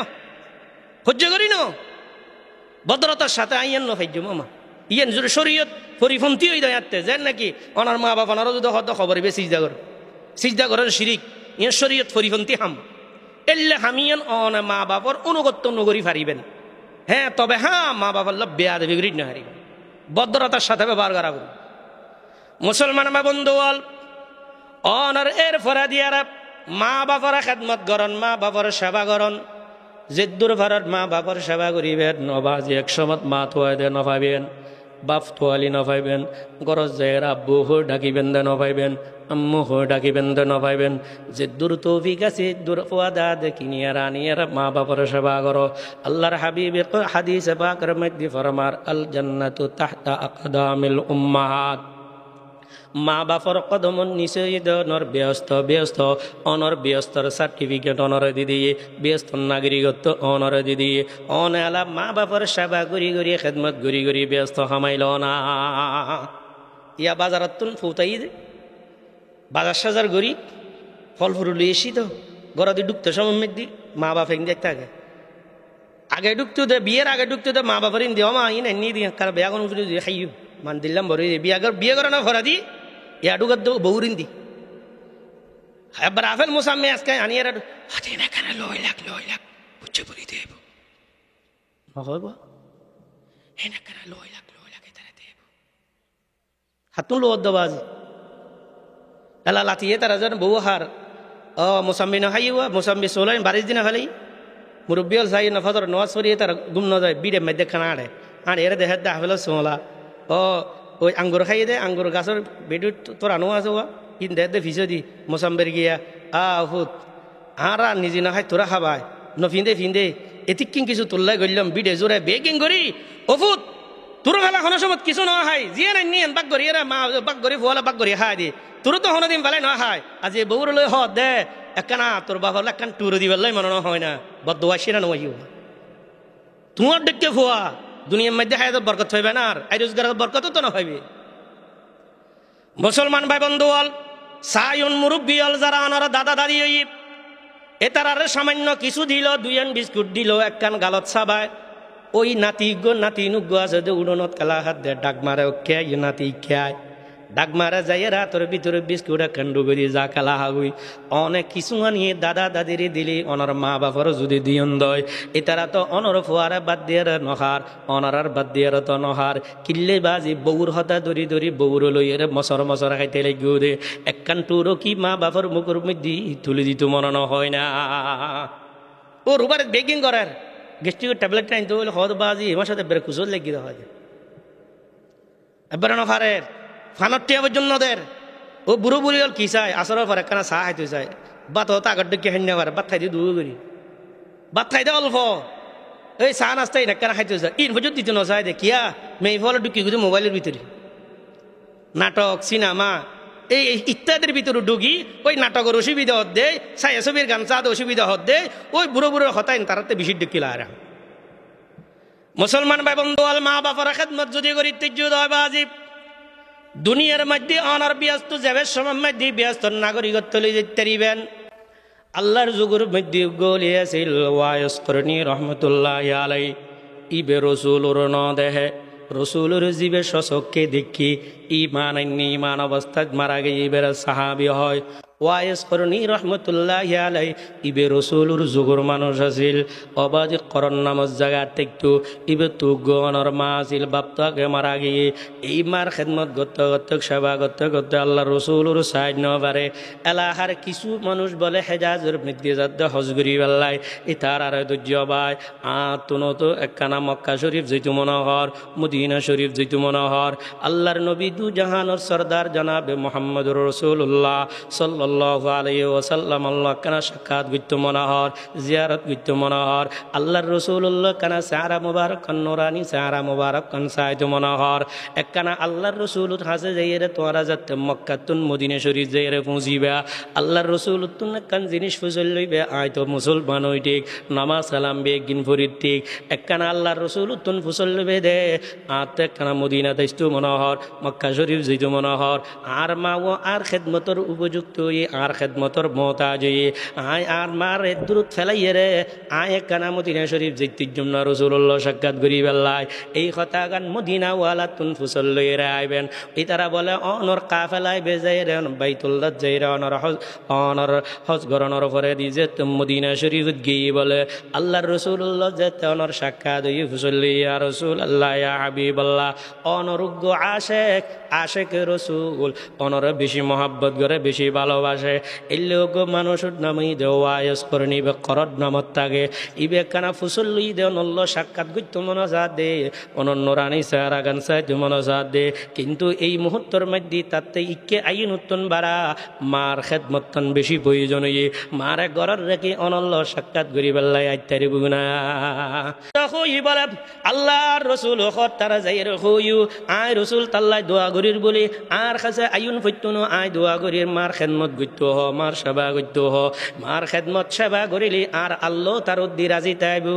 সহ্য করি ন ভদ্রতার সাথে আইয়ান ন ফাইজ মামা ইয়ান যদি শরীয়ত পরিপন্থী হয়ে দেয়াতে যেন নাকি অনার মা বাপ অনারও যদি হত খবর বে সিজদা করেন শিরিক ইয়ান শরীয়ত পরিপন্থী হাম এলে হামিয়ান অন মা বাপর অনুগত্য নগরী পারিবেন। হ্যাঁ, তবে হ্যাঁ মা বাবার বেয়াদবি করি না হারিবেন, ভদ্রতার সাথে ব্যবহার করা করি। মুসলমান মা বন্ধু বল অনার এর ফরা দিয়ারা মা বাবার খেদমত করন, মা বাবার সেবা করন। যেদুর ভারত মা বাবার সেবা করিবেন নবাজি 100 মা থোয়া দে নভাইবেন, বাপ তোয়ালি নভাইবেন, গরজ জায়গার আব্বু হয়ে ডাকিবেন দে নভাইবেন, আম্মু হয়ে ডাকিবেন দে নভাইবেন। যেদুর তৌফিক আছে দূর ফুয়াদা দেখিনিয়া রানিয়ার মা বাবার সেবা করো। আল্লাহর হাবিব হাদিসে পাকের মধ্যে ফরমার আল জান্নাতু তাহতা আকদামিল উম্মাহাত, মা বাপর কদমন নিচে অনর ব্যস্ত অনর ব্যস্তর সার্টিফিকেট অনর দিদিয়ে ব্যস্ত নাগরিকত্ব অনর দিদিয়ে অনেলা মা বাপর সেবা গড়ি গড়ি খেদমত গড়ি গড়ি ব্যস্ত হামাইল না। ইয়া বাজারত তুন ফুটাই দে বাজার সাজার গড়ি ফল ফুরুলি এসি তো গড়াদি ঢুকতে সময় দি মা বাপ এক দেখতে আগে ঢুকতে দে বিয়ের আগে ঢুকতে দে মা বাপের দেওয়া মা ইন এনে দিয়ে কার বিয়া কোনো খাই মান দিলাম বড় বিয়া করে না ভরা দি ইয়া ঢুকার দো বউরিন দি এবার আফেল মোসাম্মে আজকে আনিয়ে হাতে না কেন লয় লাখ বুঝছে বলি দেব হব হে না কেন লয় লাখ তারা দেব হাতুন লো দবাজ এলা লাতিয়ে তারা যেন বউ হার ও মোসাম্মি না খাইয়া মোসাম্মি সোলাই 22 দিনে ফেলাই মুরব্বী হল সাই নফাদর নওয়াজ সরিয়ে তারা গুম ন যায় বিড়ে মধ্যে খানা আড়ে এর দেহের দা হাফেল সোলা ও ওই আঙ্গুর খাইয়ে দে আঙ্গুর গাছের বেডু তোর আনো আছে কিন দেহ দে ভিজে দি মোসাম্বের গিয়া হুত আরা নিজে না খাই তোরা খাবাই ন ফিন্দে এতিকিং কিছু তুললাই গইলাম বিডে জোরে বেকিং করি অফুত তোর ফেলা কোনো সময় কিছু ন হয় জিয়ে নাই নিয়েন বাক করি এরা মা বাক করি ফোয়ালা বাক করি হাই দি তোর তো হনো দিন ফেলাই ন হয় আজ এই বউর লই হদ দে একখানা তোর বাবা একখান টুর দিবার লাই মনে হয় না বদুয়া সেরা নয় তোমার ডেকে ফোয়া দুনিয়ার মধ্যে হায়াত বরকত হইবে না আর এই রোজগারের বরকত তো না হইবে মুসলমান ভাই বন্ধু অল সায়ুন মুরব্বী অল যারা আনারা দাদা দাদি হই এ তারারে সামান্য কিছু দিল দুইয়ান বিস্কুট দিল একখান গালত সাবায় ওই নাতি নুগ্গ আছে যে উড়নত কালা হাত দে ডাক মারে কে নাতি খেয়ায় ডাক মারা যাই রাতের ভিতরে বিস্কুট একখান ডুবি যা কালা হাগুই অনেক কিছু আনিয়ে দাদা দাদিরে দিলি অনার মা বাবার যদি দিয়ন দয় এ তারা তো অনর ফোয়ারা বাদ দিয়ে নহার অনারার বাদ দিয়ে তো নহার কিল্লে বাজি বউর হতা ধরি ধরি বউর লইয়ের মসর খাইতে লাগিও দে একখান টুরো কি মা বাবার মুখের মধ্যে তুলে দিত মনে হয় না ও রুবারে বেকিং করার গেস্টিকের ট্যাবলেট আনতে হইলে হদ বাজি আমার সাথে বেড়ে কুচল লেগে হয় এবার নফারের ফানটিয়া পর্যন্ত দের ও বুড়ো বুড়ি হল কি চাই আসরের পর একখানা চাহ খাইতে চাই বাত হতো আগর ডেকে হেন নেবার বাত খাইতে দূর করি বাত খাইতে অল্প এই চাহ নাস্তাই একখানা খাইতে চাই ইন পর্যন্ত দিতে নচাই দে কিয়া মেয়ে ফলে ঢুকি গুছি মোবাইলের ভিতরে নাটক সিনেমা এই ইত্যাদির ভিতরে ঢুকি ওই নাটকের অসুবিধা হত দেয় ছায়া ছবির গান চাঁদ অসুবিধা হত দেয় ওই বুড়ো বুড়ো হতাইন তারাতে বেশি ঢুকিল আর মুসলমান ভাই বন্ধু আল মা বাবার খেদমত যদি করি ঐতিহ্য হয় বাজিব দুনিয়ার মধ্যে অনার ব্যস্ত যাবে সময়ের মধ্যে ব্যস্ত নাগরিকত্ব লই যেতে পারিবেন আল্লাহর যুগের মধ্যে গলিয়াছিল ওয়াইস করনি রহমতুল্লাহ আলাই ইবে রসুলুর ন দেহে রসুলুর জীবে সচককে দেখি ইমান অবস্থায় মারা গিয়ে ইবের সাহাবি হয় ওয়াইস করনি রহমতুল্লাহ আলাই ইবে রসুলুর যুগর মানুষ আছিল অবাধ করণ নামত জায়গা দেখতো ইবে তু গণর মা আছিল বাপটাকে মারা গিয়ে এই মার খেদমত গত সেবা করতে আল্লাহ রসুলুর সাইড ন পারে এলাহার কিছু মানুষ বলে হেজাজের মৃত্যু যাতে হজগুরি বেল্লাই ই তার আর ধৈর্য বাই তুনত একখানা মক্কা শরীফ যেতু মনোহর মদিনা শরীফ যেতু মনোহর আল্লাহর নবী দু জাহানোর সর্দার জানাবে মোহাম্মদুর রসুল্লাহ সাল্লাল্লাহু আলাইহি ওয়াসাল্লাম আল্লাহ কানা সাক্ষাৎ গিত্য মনোহর জিয়ারত গিত্য মনোহর আল্লাহর রসুল্লাহ কানা সারা মুবারক নুরানি সারা মুবারক কান সাইদ মনোহর একখানা আল্লাহর রসুল হাসে যাইরে তোরা যাতে মক্কাতুন মদিনা শরীফ যাইরে পৌঁছিবা আল্লাহর রসুল তুন কান জিনিস ফুজল লইবে আয় তো মুসলমান হই ঠিক নামাজ সালাম বেগিন ফরিদ ঠিক একখানা আল্লাহর রসুল তুন ফুসল লইবে দে আতে একখানা মদিনা দাইস্তু মনোহর মক্কা শরীফ যাইতো মনোহর আর মা ও আর খেদমতর উপযুক্ত আর খেদমতর মহতাজ আয় আর মার দূরত ফেলাইয়ে রে আয় একখানা মদিনা শরীফ যেতির জন্য রসুল্লাহ সাক্ষাৎ করি বেল্লাই এই কথা গান মদিনা ওয়ালা তুন ফুসল লইয়ে আইবেন এই তারা বলে অনর কাফেলাই বেজাই রে বাইতুল্লাহ যাই রে অনর হজ গরণর পরে দিয়ে মদিনা শরীফ গিয়ে বলে আল্লাহর রসুল্লাহ যেতে অনর সাক্ষাৎ হই ফুসল লইয়া রসুল আল্লাহ হাবিবাল্লাহ অনরুগ্য আশেক রসুল অনর বেশি মহাব্বত করে বেশি ভালোবাসে এই লোক মানুষের নামই দেওয়ায়স করে নিবে করদ নামত থাকে ইবে কানা ফুসল লই দে নল্ল সাক্ষাৎ গইত মনোজাত দে অনন্য রানী সারা গান সাইতে মনোজাত দে কিন্তু এই মুহূর্তের মধ্যে তাতে ইকে আইন উত্তন বাড়া মার খেদমতন বেশি প্রয়োজন মারে গড়ার রেখে অনল্য সাক্ষাৎ করি বেল্লাই আইতারি বুনা হই বলে আল্লাহর রসুল হত তারা যাই হইউ আয় রসুল তাল্লাই দোয়া গরির বলি আর কাছে আইন ফৈতুন আয় দোয়া গরির মার খেদমত গইত হ মার সেবা গইত হ মার খেদমত সেবা করিলি আর আল্লাহ তার উদ্দি রাজি তাইব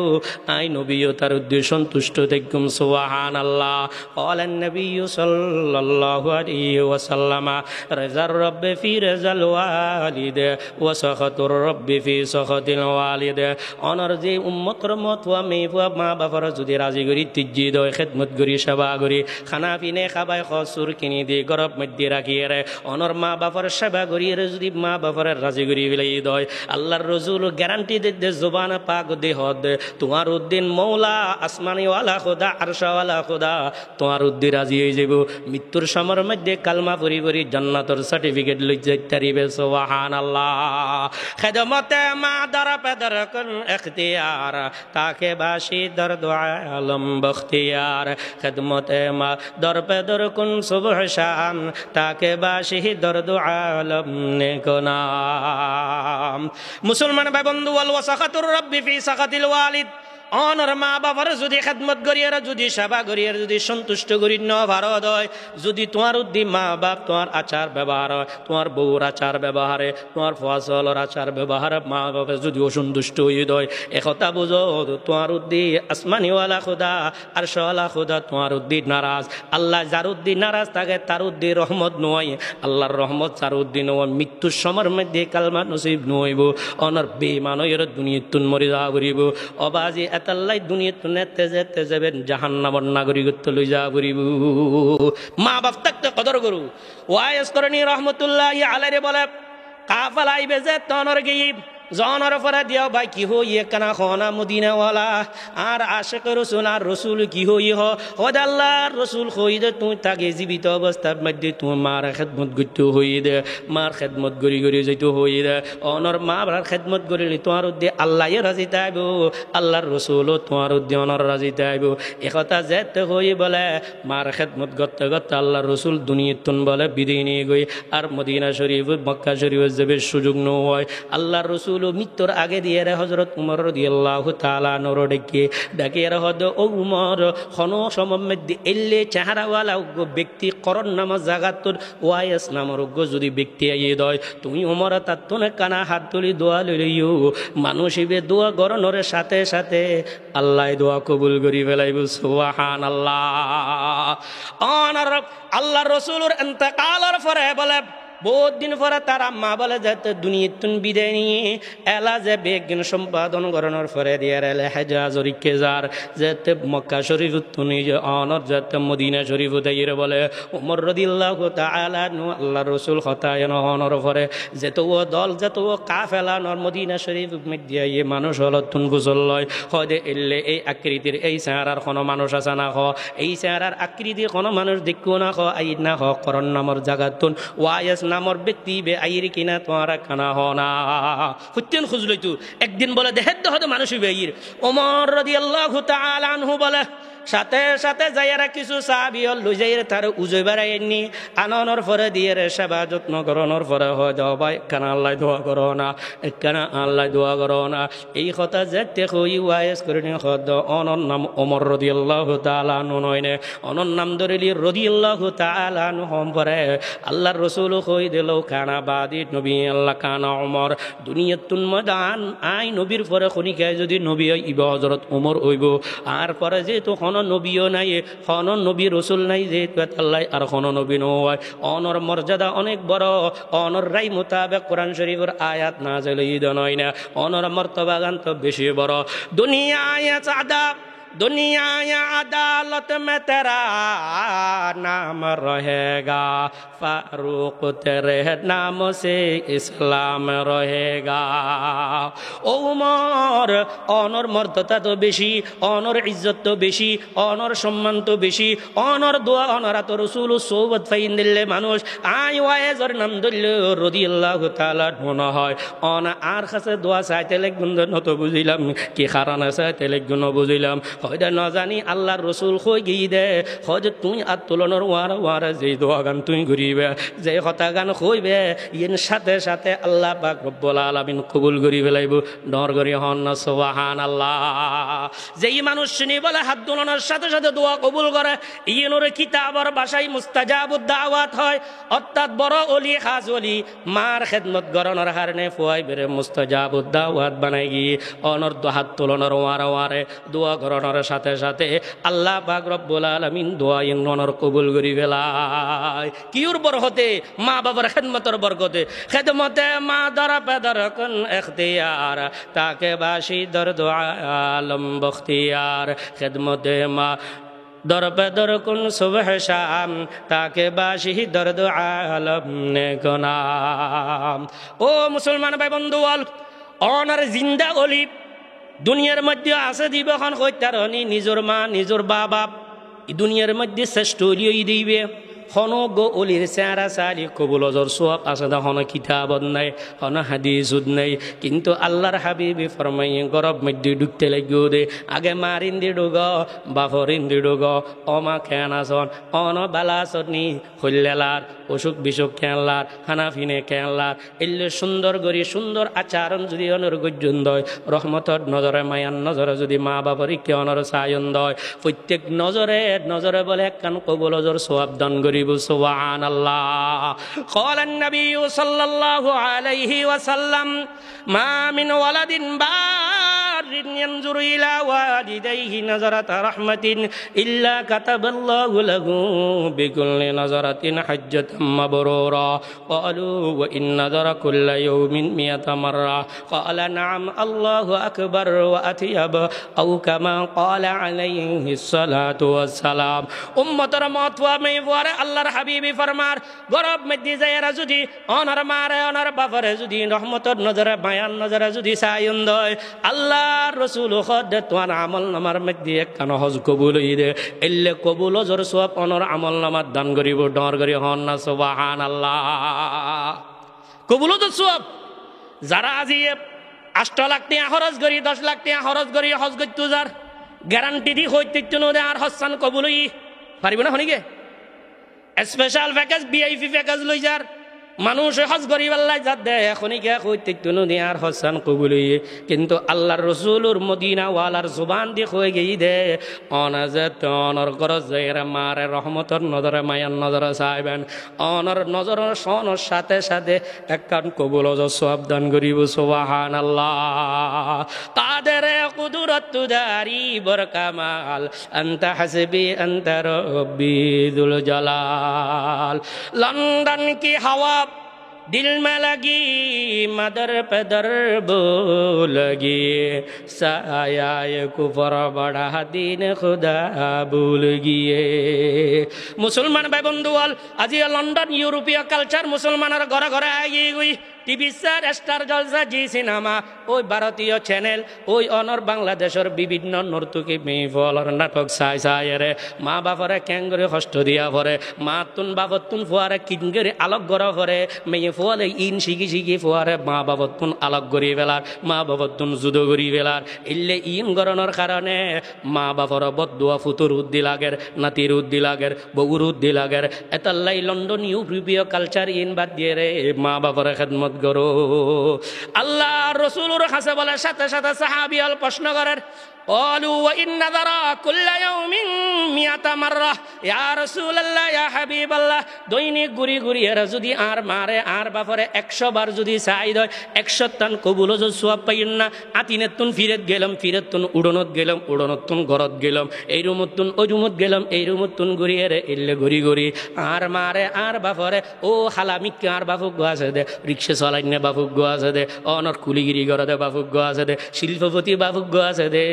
আই নবীও তার উদ্দি সন্তুষ্ট দেখুম সুবহানাল্লাহ ক্বালান নবী সাল্লাল্লাহু আলাইহি ওয়াসাল্লাম রাজার রব্বি ফি রাজাল ওয়ালিদ ওয়া সাখাতুর রব্বি ফি সাখাতিল ওয়ালিদ অনর যে উম্মতর মত ওয়া মেফা মা বাবার যদি রাজি করি তিজ্জি দয় খেদমত করি সেবা করি খানা পিনে খাবাই খসুর কিনি দি গরব মধ্যে রাখিয়ে রে অনর মা বাবার সেবা করি যদি মা বাবার রাজি করি বিলাই দয় আল্লাহর রসুল গ্যারান্টি দে জবান পাক দে হদ তোমার উদ্দিন মৌলা আসমানি ওয়ালা খোদা আরশা ওয়ালা খোদা তোমার উদ্দি রাজি হয়ে যাব মৃত্যুর সময়ের মধ্যে কালমা পরি পরি জান্নাতের সার্টিফিকেট লই যাইতে পারিবে সুবহানাল্লাহ খেদমতে মা দর পেদর কোন ইখতিয়ার তাকে বাসি দর্দ আলম বখতিয়ার খেদমতে মা দর পেদর কোন সুবহ শাম তাকে বাসি দর্দ আলম নেকনাম মুসলমান ভাই বন্ধু ওয়াল ওয়াসাখাতুর রব্বি ফি সাখাতিল ওয়ালিদ অনর মা বাবার যদি খেদমত করিয়ার যদি সেবা করিয়ার যদি সন্তুষ্ট করি ন ভারত হয় যদি তোমার উদ্দি মা বাপ তোমার আচার ব্যবহার হয় তোমার বউর আচার ব্যবহারে তোমার ফসলের আচার ব্যবহারে মা বাবা যদি অসন্তুষ্ট হয়ে দেয় একথা বুঝো তোমার উদ্দি আসমানিওয়ালা খোদা আর সওয়ালা খোদা তোমার উদ্দি নারাজ আল্লাহ যার উদ্দি নারাজ থাকে তার উদ্দি রহমত নয় আল্লাহর রহমত যার উদ্দি নয় মৃত্যুর সময়ের মধ্যে কালমা নসিব নইব অনর বেমানয়ের দুনিয়াতুন মরি যা করিব অবাজি এতাল্লাই দুনিয়াতুন তেজে তেজেবেন জাহান্নামর নাগরিকত্ব লই যা করিব মা বাপ থাকতে কদর করু ওয়াইস করণী রহমতুল্লাহ আলাইরে বলে কাফাল আইবে যে তনর গিয়ে জনর ফরা দিও ভাই কি হইয়ে কানা খনা মদিনাওয়ালা আর আশেক রসুল আর রসুল কি হই হদ আল্লাহ রসুল হই দে তুই তাকে জীবিত অবস্থার মধ্যে তুই মার খেদমত করতে হই দে মার খেদমত গড়ি গড়ি যাইতে হই দে অনর মা বাবার খেদমত করিলি তোমার উদ্দে আল্লাহ রাজি তাইব আল্লাহর রসুলও তোমার উদ্দে অনর রাজি তাইব একথা যেতে হই বলে মার খেদমত করতে করতে আল্লাহর রসুল দুনিয়াতুন বলে বিদায় নিয়ে গই আর মদিনা শরীফ মক্কা শরীফ যাবে সুযোগ নয় আল্লাহর রসুল মৃত্যুর আগে দিয়ে রে হযরত উমর রাদিয়াল্লাহু তাআলা নর ডাকে রে হদ ও উমর খন সমমধ্যে এলে চেহারাওয়ালা ব্যক্তি করন নামাজ জাগাতুর ওয়াইস নামর যদি ব্যক্তি আইয়ে দয় তুমি উমর তাত্তনে কানা হাত তুলি দোয়া লইও মানুষ ইবে দোয়া গরনর সাথে সাথে আল্লাহ দোয়া কবুল করি ফেলাইব সুবহানাল্লাহ অনার আল্লাহর রাসূলের ইন্তেকালের পরে বলে বহুত দিন পরে তার আম্মা বলে যাতে দুনিয়াতুন বিদায় নিয়ে এলা যে বেগিন সম্পাদন করানোর পরে দিয়ে এলে হেজাজরিকে যার যাতে মক্কা শরীফ তুনি যে অনর যাতে মদিনা শরীফ দাইর বলে উমর রাদিয়াল্লাহু তাআলা নু আল্লাহর রাসূল খতায়ন অনর পরে যেত ও দল যেত ও কাফেলা নর মদিনা শরীফ মধ্যে এই মানুষ হলতুন গুজল লয় হদে এলে এই আকৃতির এই চেহারার কোনো মানুষ আছে না হ এই চেহারার আকৃতির কোনো মানুষ দেখো না হ আই না হ করন নামর জাগাতুন ওয়াইস নামর ব্যক্তি বে আইর কিনা তোমারা কানা হনা হত্যেন খুঁজলইতু একদিন বলে দেহের দহদ মানুষ বেইর ওমর রাদিয়াল্লাহু তাআলা আনহু বলে সাথে সাথে যাইরা কিছু সাহাবী লই যাইরা তার উজই বাড়াইনি আননের পরে দিয়ে রে সেবা যত্ন করনোর পরে হয় দাও ভাই কানা আল্লাহ দোয়া করো না কানা আল্লাহ দোয়া করো না এই কথা যেতে কই ওয়াইস করিনি হদ অনর নাম ওমর রাদিয়াল্লাহু তাআলা আনহু নয়নে অনর নাম ধরিলি রাদিয়াল্লাহু তাআলা আনহু হম পরে আল্লাহর রাসূল কই দিলো কানা বাদি নবী আল্লাহ কানা ওমর দুনিয়াতুন ময়দান আই নবীর পরে খনিকায় যদি নবী ইবা হযরত ওমর হইব আর পরে যে তো নবীও নাই খন নবী রসুল নাই যে আল্লাহ আর খন নবী নয় অনর মর্যাদা অনেক বড় অনর রাই মোতাবেক কোরআন শরীফের আয়াত নাযিল হইদ নয় না অনর মর্তবা গান তো বেশি বড় দুনিয়ায় চাঁদা दुनिया अदालत में तेरा नाम रहेगा फारूक तेरे नाम से इस्लाम रहेगा ও উমর অনর মর্যাদা তো বেশি অনর ইজ্জত তো বেশি অনর সম্মান তো বেশি অনর দোয়া অনরা তো রাসূল সোবত ফাইন দিলে মানুষ আই ওয়াইজর নাম দিল রাদিয়াল্লাহু তাআলা মনে হয় অন আর কাছে দোয়া চাইতে লাগুন নত বুঝিলাম কি কারণ আছে তেলে গুণ বুঝিলাম হয়তো না জানি আল্লাহর রসুল কই গিয়ে দে হয়তো তুই আর তুলনার ওয়ার ওয়ার যে দোয়া গান তুই ঘুরিবে যে কথা গান কইবে ইন সাথে সাথে আল্লাহ পাক রব্বুল আলামিন কবুল করি ফেলাইব ডর করি হন না সুবহানাল্লাহ যেই মানুষ শুনি বলে হাত তুলনার সাথে সাথে দোয়া কবুল করে ইনোর কিতাবর ভাষায় মুস্তাজাবুদ দাওয়াত হয় অর্থাৎ বড় ওলি খাস ওলি মার খেদমত গরনের কারণে ফুয়াই বেরে মুস্তাজাবুদ দাওয়াত বানাই গিয়ে অনর হাত তুলনার ওয়ার ওয়ারে দোয়া গরনের সাথে সাথে আল্লাহ পাক রব্বুল আলামিন দোয়া ইনর কবুল করি ফেলায় কিউর বরকতে মা বাবার খেদমতের বরকতে খেদমতে মা দরা পেদর কোন ইখতিয়ার তাকে বাসি দর দোয়া আলম বখতিয়ার খেদমতে মা দর পেদর কোন সুবহ শাম তাকে বাসি দর দোয়া আলম নে গোনাম ও মুসলমান ভাই বন্ধু অনার জিন্দা অলি দুনিয়ার মধ্যে আছে দিবখন কইতারনি নিজর মা নিজর বাবা দুনিয়ার মধ্যে শ্রেষ্ঠ হলিয়ে দিবে হন গো অলির চেহারা চালি কবুল অজর সোয়াব আছে দা হন কিতাবত নাই হন হাদিসুদ নাই কিন্তু আল্লাহর হাবিবি ফরমাই গরব মধ্যে ঢুকতে লাগিও দে আগে মারিন দি ডুগ বাফরিন দি ডুগ অমা খেয়ান আসন অন বালাসনি হল্লার অসুখ বিসুখ খেয়ালার হানাফিনে খেয়ালার এলে সুন্দর করি সুন্দর আচরণ যদি অনর গজ্জুন্দয় রহমতর নজরে মায়ান নজরে যদি মা বাবারি কে অনর সায়ন্দয় প্রত্যেক নজরে নজরে বলে কান কবুল অজর সোয়াব দান করিব সুবহানাল্লাহ ক্বালান নবী সাল্লাল্লাহু আলাইহি ওয়াসাল্লাম মা মিন ওয়ালাদিন বারিন ইয়ানজুরু ইলা ওয়ালিদাইহি নাযারাতা রাহমাতিন ইল্লা কাতাবাল্লাহু লাহু বিকুল্লি নাযারাতিন হাজ্জাতাম মাবরুরা ক্বালু ওয়া ইন নাযারা কুল্লা ইয়াউমিন মিয়াতা মাররা ক্বালা নাআম আল্লাহু আকবার ওয়া আতিয়াব আও কামা ক্বালা আলাইহিস সালাতু ওয়াস সালাম উম্মতর মতওয়া মে ওয়ারে আল্লাহর হাবিবি ফরমার গরব মধ্যে যায়রা যদি অনার মারে অনার বাবারে যদি রহমতর নজরে মায়ান নজরে যদি সায়ন্দয় আল্লাহর রাসূল খদ তোর আমল নামার মধ্যে একখান হজ কবুল হইরে এলে কবুল অজর সওয়াব অনর আমল নামার দান করিব ডর করি হন না সুবহানাল্লাহ কবুল অজর সওয়াব যারা আজি 8 লাখ টাকা খরচ করি 10 লাখ টাকা খরচ করি হজ করতে যার গ্যারান্টি দি হইতে নদে আর হসান কবুল হই পারিব না হনিকে স্পেশাল প্যাকেজ ভিআইপি প্যাকেজ লই যার মানুষ হজ করিব আল্লাহ যাত দে এখনই কে হইতে নদে আর হসান কবুল হই কিন্তু আল্লাহর রাসূলুর মদিনা ওয়ালার জবান দি হয়ে গই দে অনাজাত অনর গরজ যায়রা মারে রহমতর নজরে মায়ান নজরে সাইবেন অনর নজর সনর সাথে সাথে একখান কবুল অজ সওয়াব দান করিব সুবহানাল্লাহ তাদের কুদরত দারি বর কামাল আনতা হাসবি আনতা রব্বি দুল জালাল লন্ডন কি হাওয়া दिल में लगी मदर पे दर लगी साया कुफर बड़ा दिन खुदा भूल गए मुसलमान भाई बंधु आज लंडन यूरोपीय कल्चर मुसलमान घरे घरे आई गई টিভি স্টার জলসা জি সিনেমা ওই ভারতীয় চ্যানেল ওই অনর বাংলাদেশের বিভিন্ন নর্তকী মেয়েফলর নাটক চাই চাই রে মা বাপরে ক্যাঙ্গরে কষ্ট দিয়া পরে মা তুন বাবত তুন ফুয়ারে কিনগরে আলোক গড় করে মেয়ে ফুয়ালে ইন শিখি শিখি ফুয়ারে মা বাবত তুন আলোক গড়ি ফেলার মা বাবত তুন জুদো গড়ি ফেলার এলে ইন গড়নের কারণে মা বাপর বদুয়া ফুতুর উদ্দি লাগের নাতির উদ্দি লাগের বগুর উদ্দি লাগের এতাল্লাই লন্ডন ইউরোপীয় কালচার ইন বাদ দিয়ে রে মা বাপরে খেদমত গরো আল্লাহ রাসূলুর কাছে বলে সাথে সাথে সাহাবীল প্রশ্ন করেন قالوا وإن نذر كل يوم 100 مرة يا رسول الله يا حبيب الله দৈনিক গুরি গুরি এরা যদি আর মারে আর বাপরে 100 বার যদি চাই দয় 100 টান কবুল ও সওয়াব পাইন না আতিনেতুন ফিরত গেলাম ফিরতুন উড়নত গেলাম উড়নতুন গরত গেলাম এই রুমতুন ওই রুমত গেলাম এই রুমতুন গুরি এরে ইল্লে গুরি গুরি আর মারে আর বাপরে ও হালামিক আর বাপুক গো আছে দে রিকশা চালাইনে বাপুক গো আছে দে অনর কুলিগিরি করে দে বাপুক গো আছে দে শিল্পপতি বাপুক গো আছে দে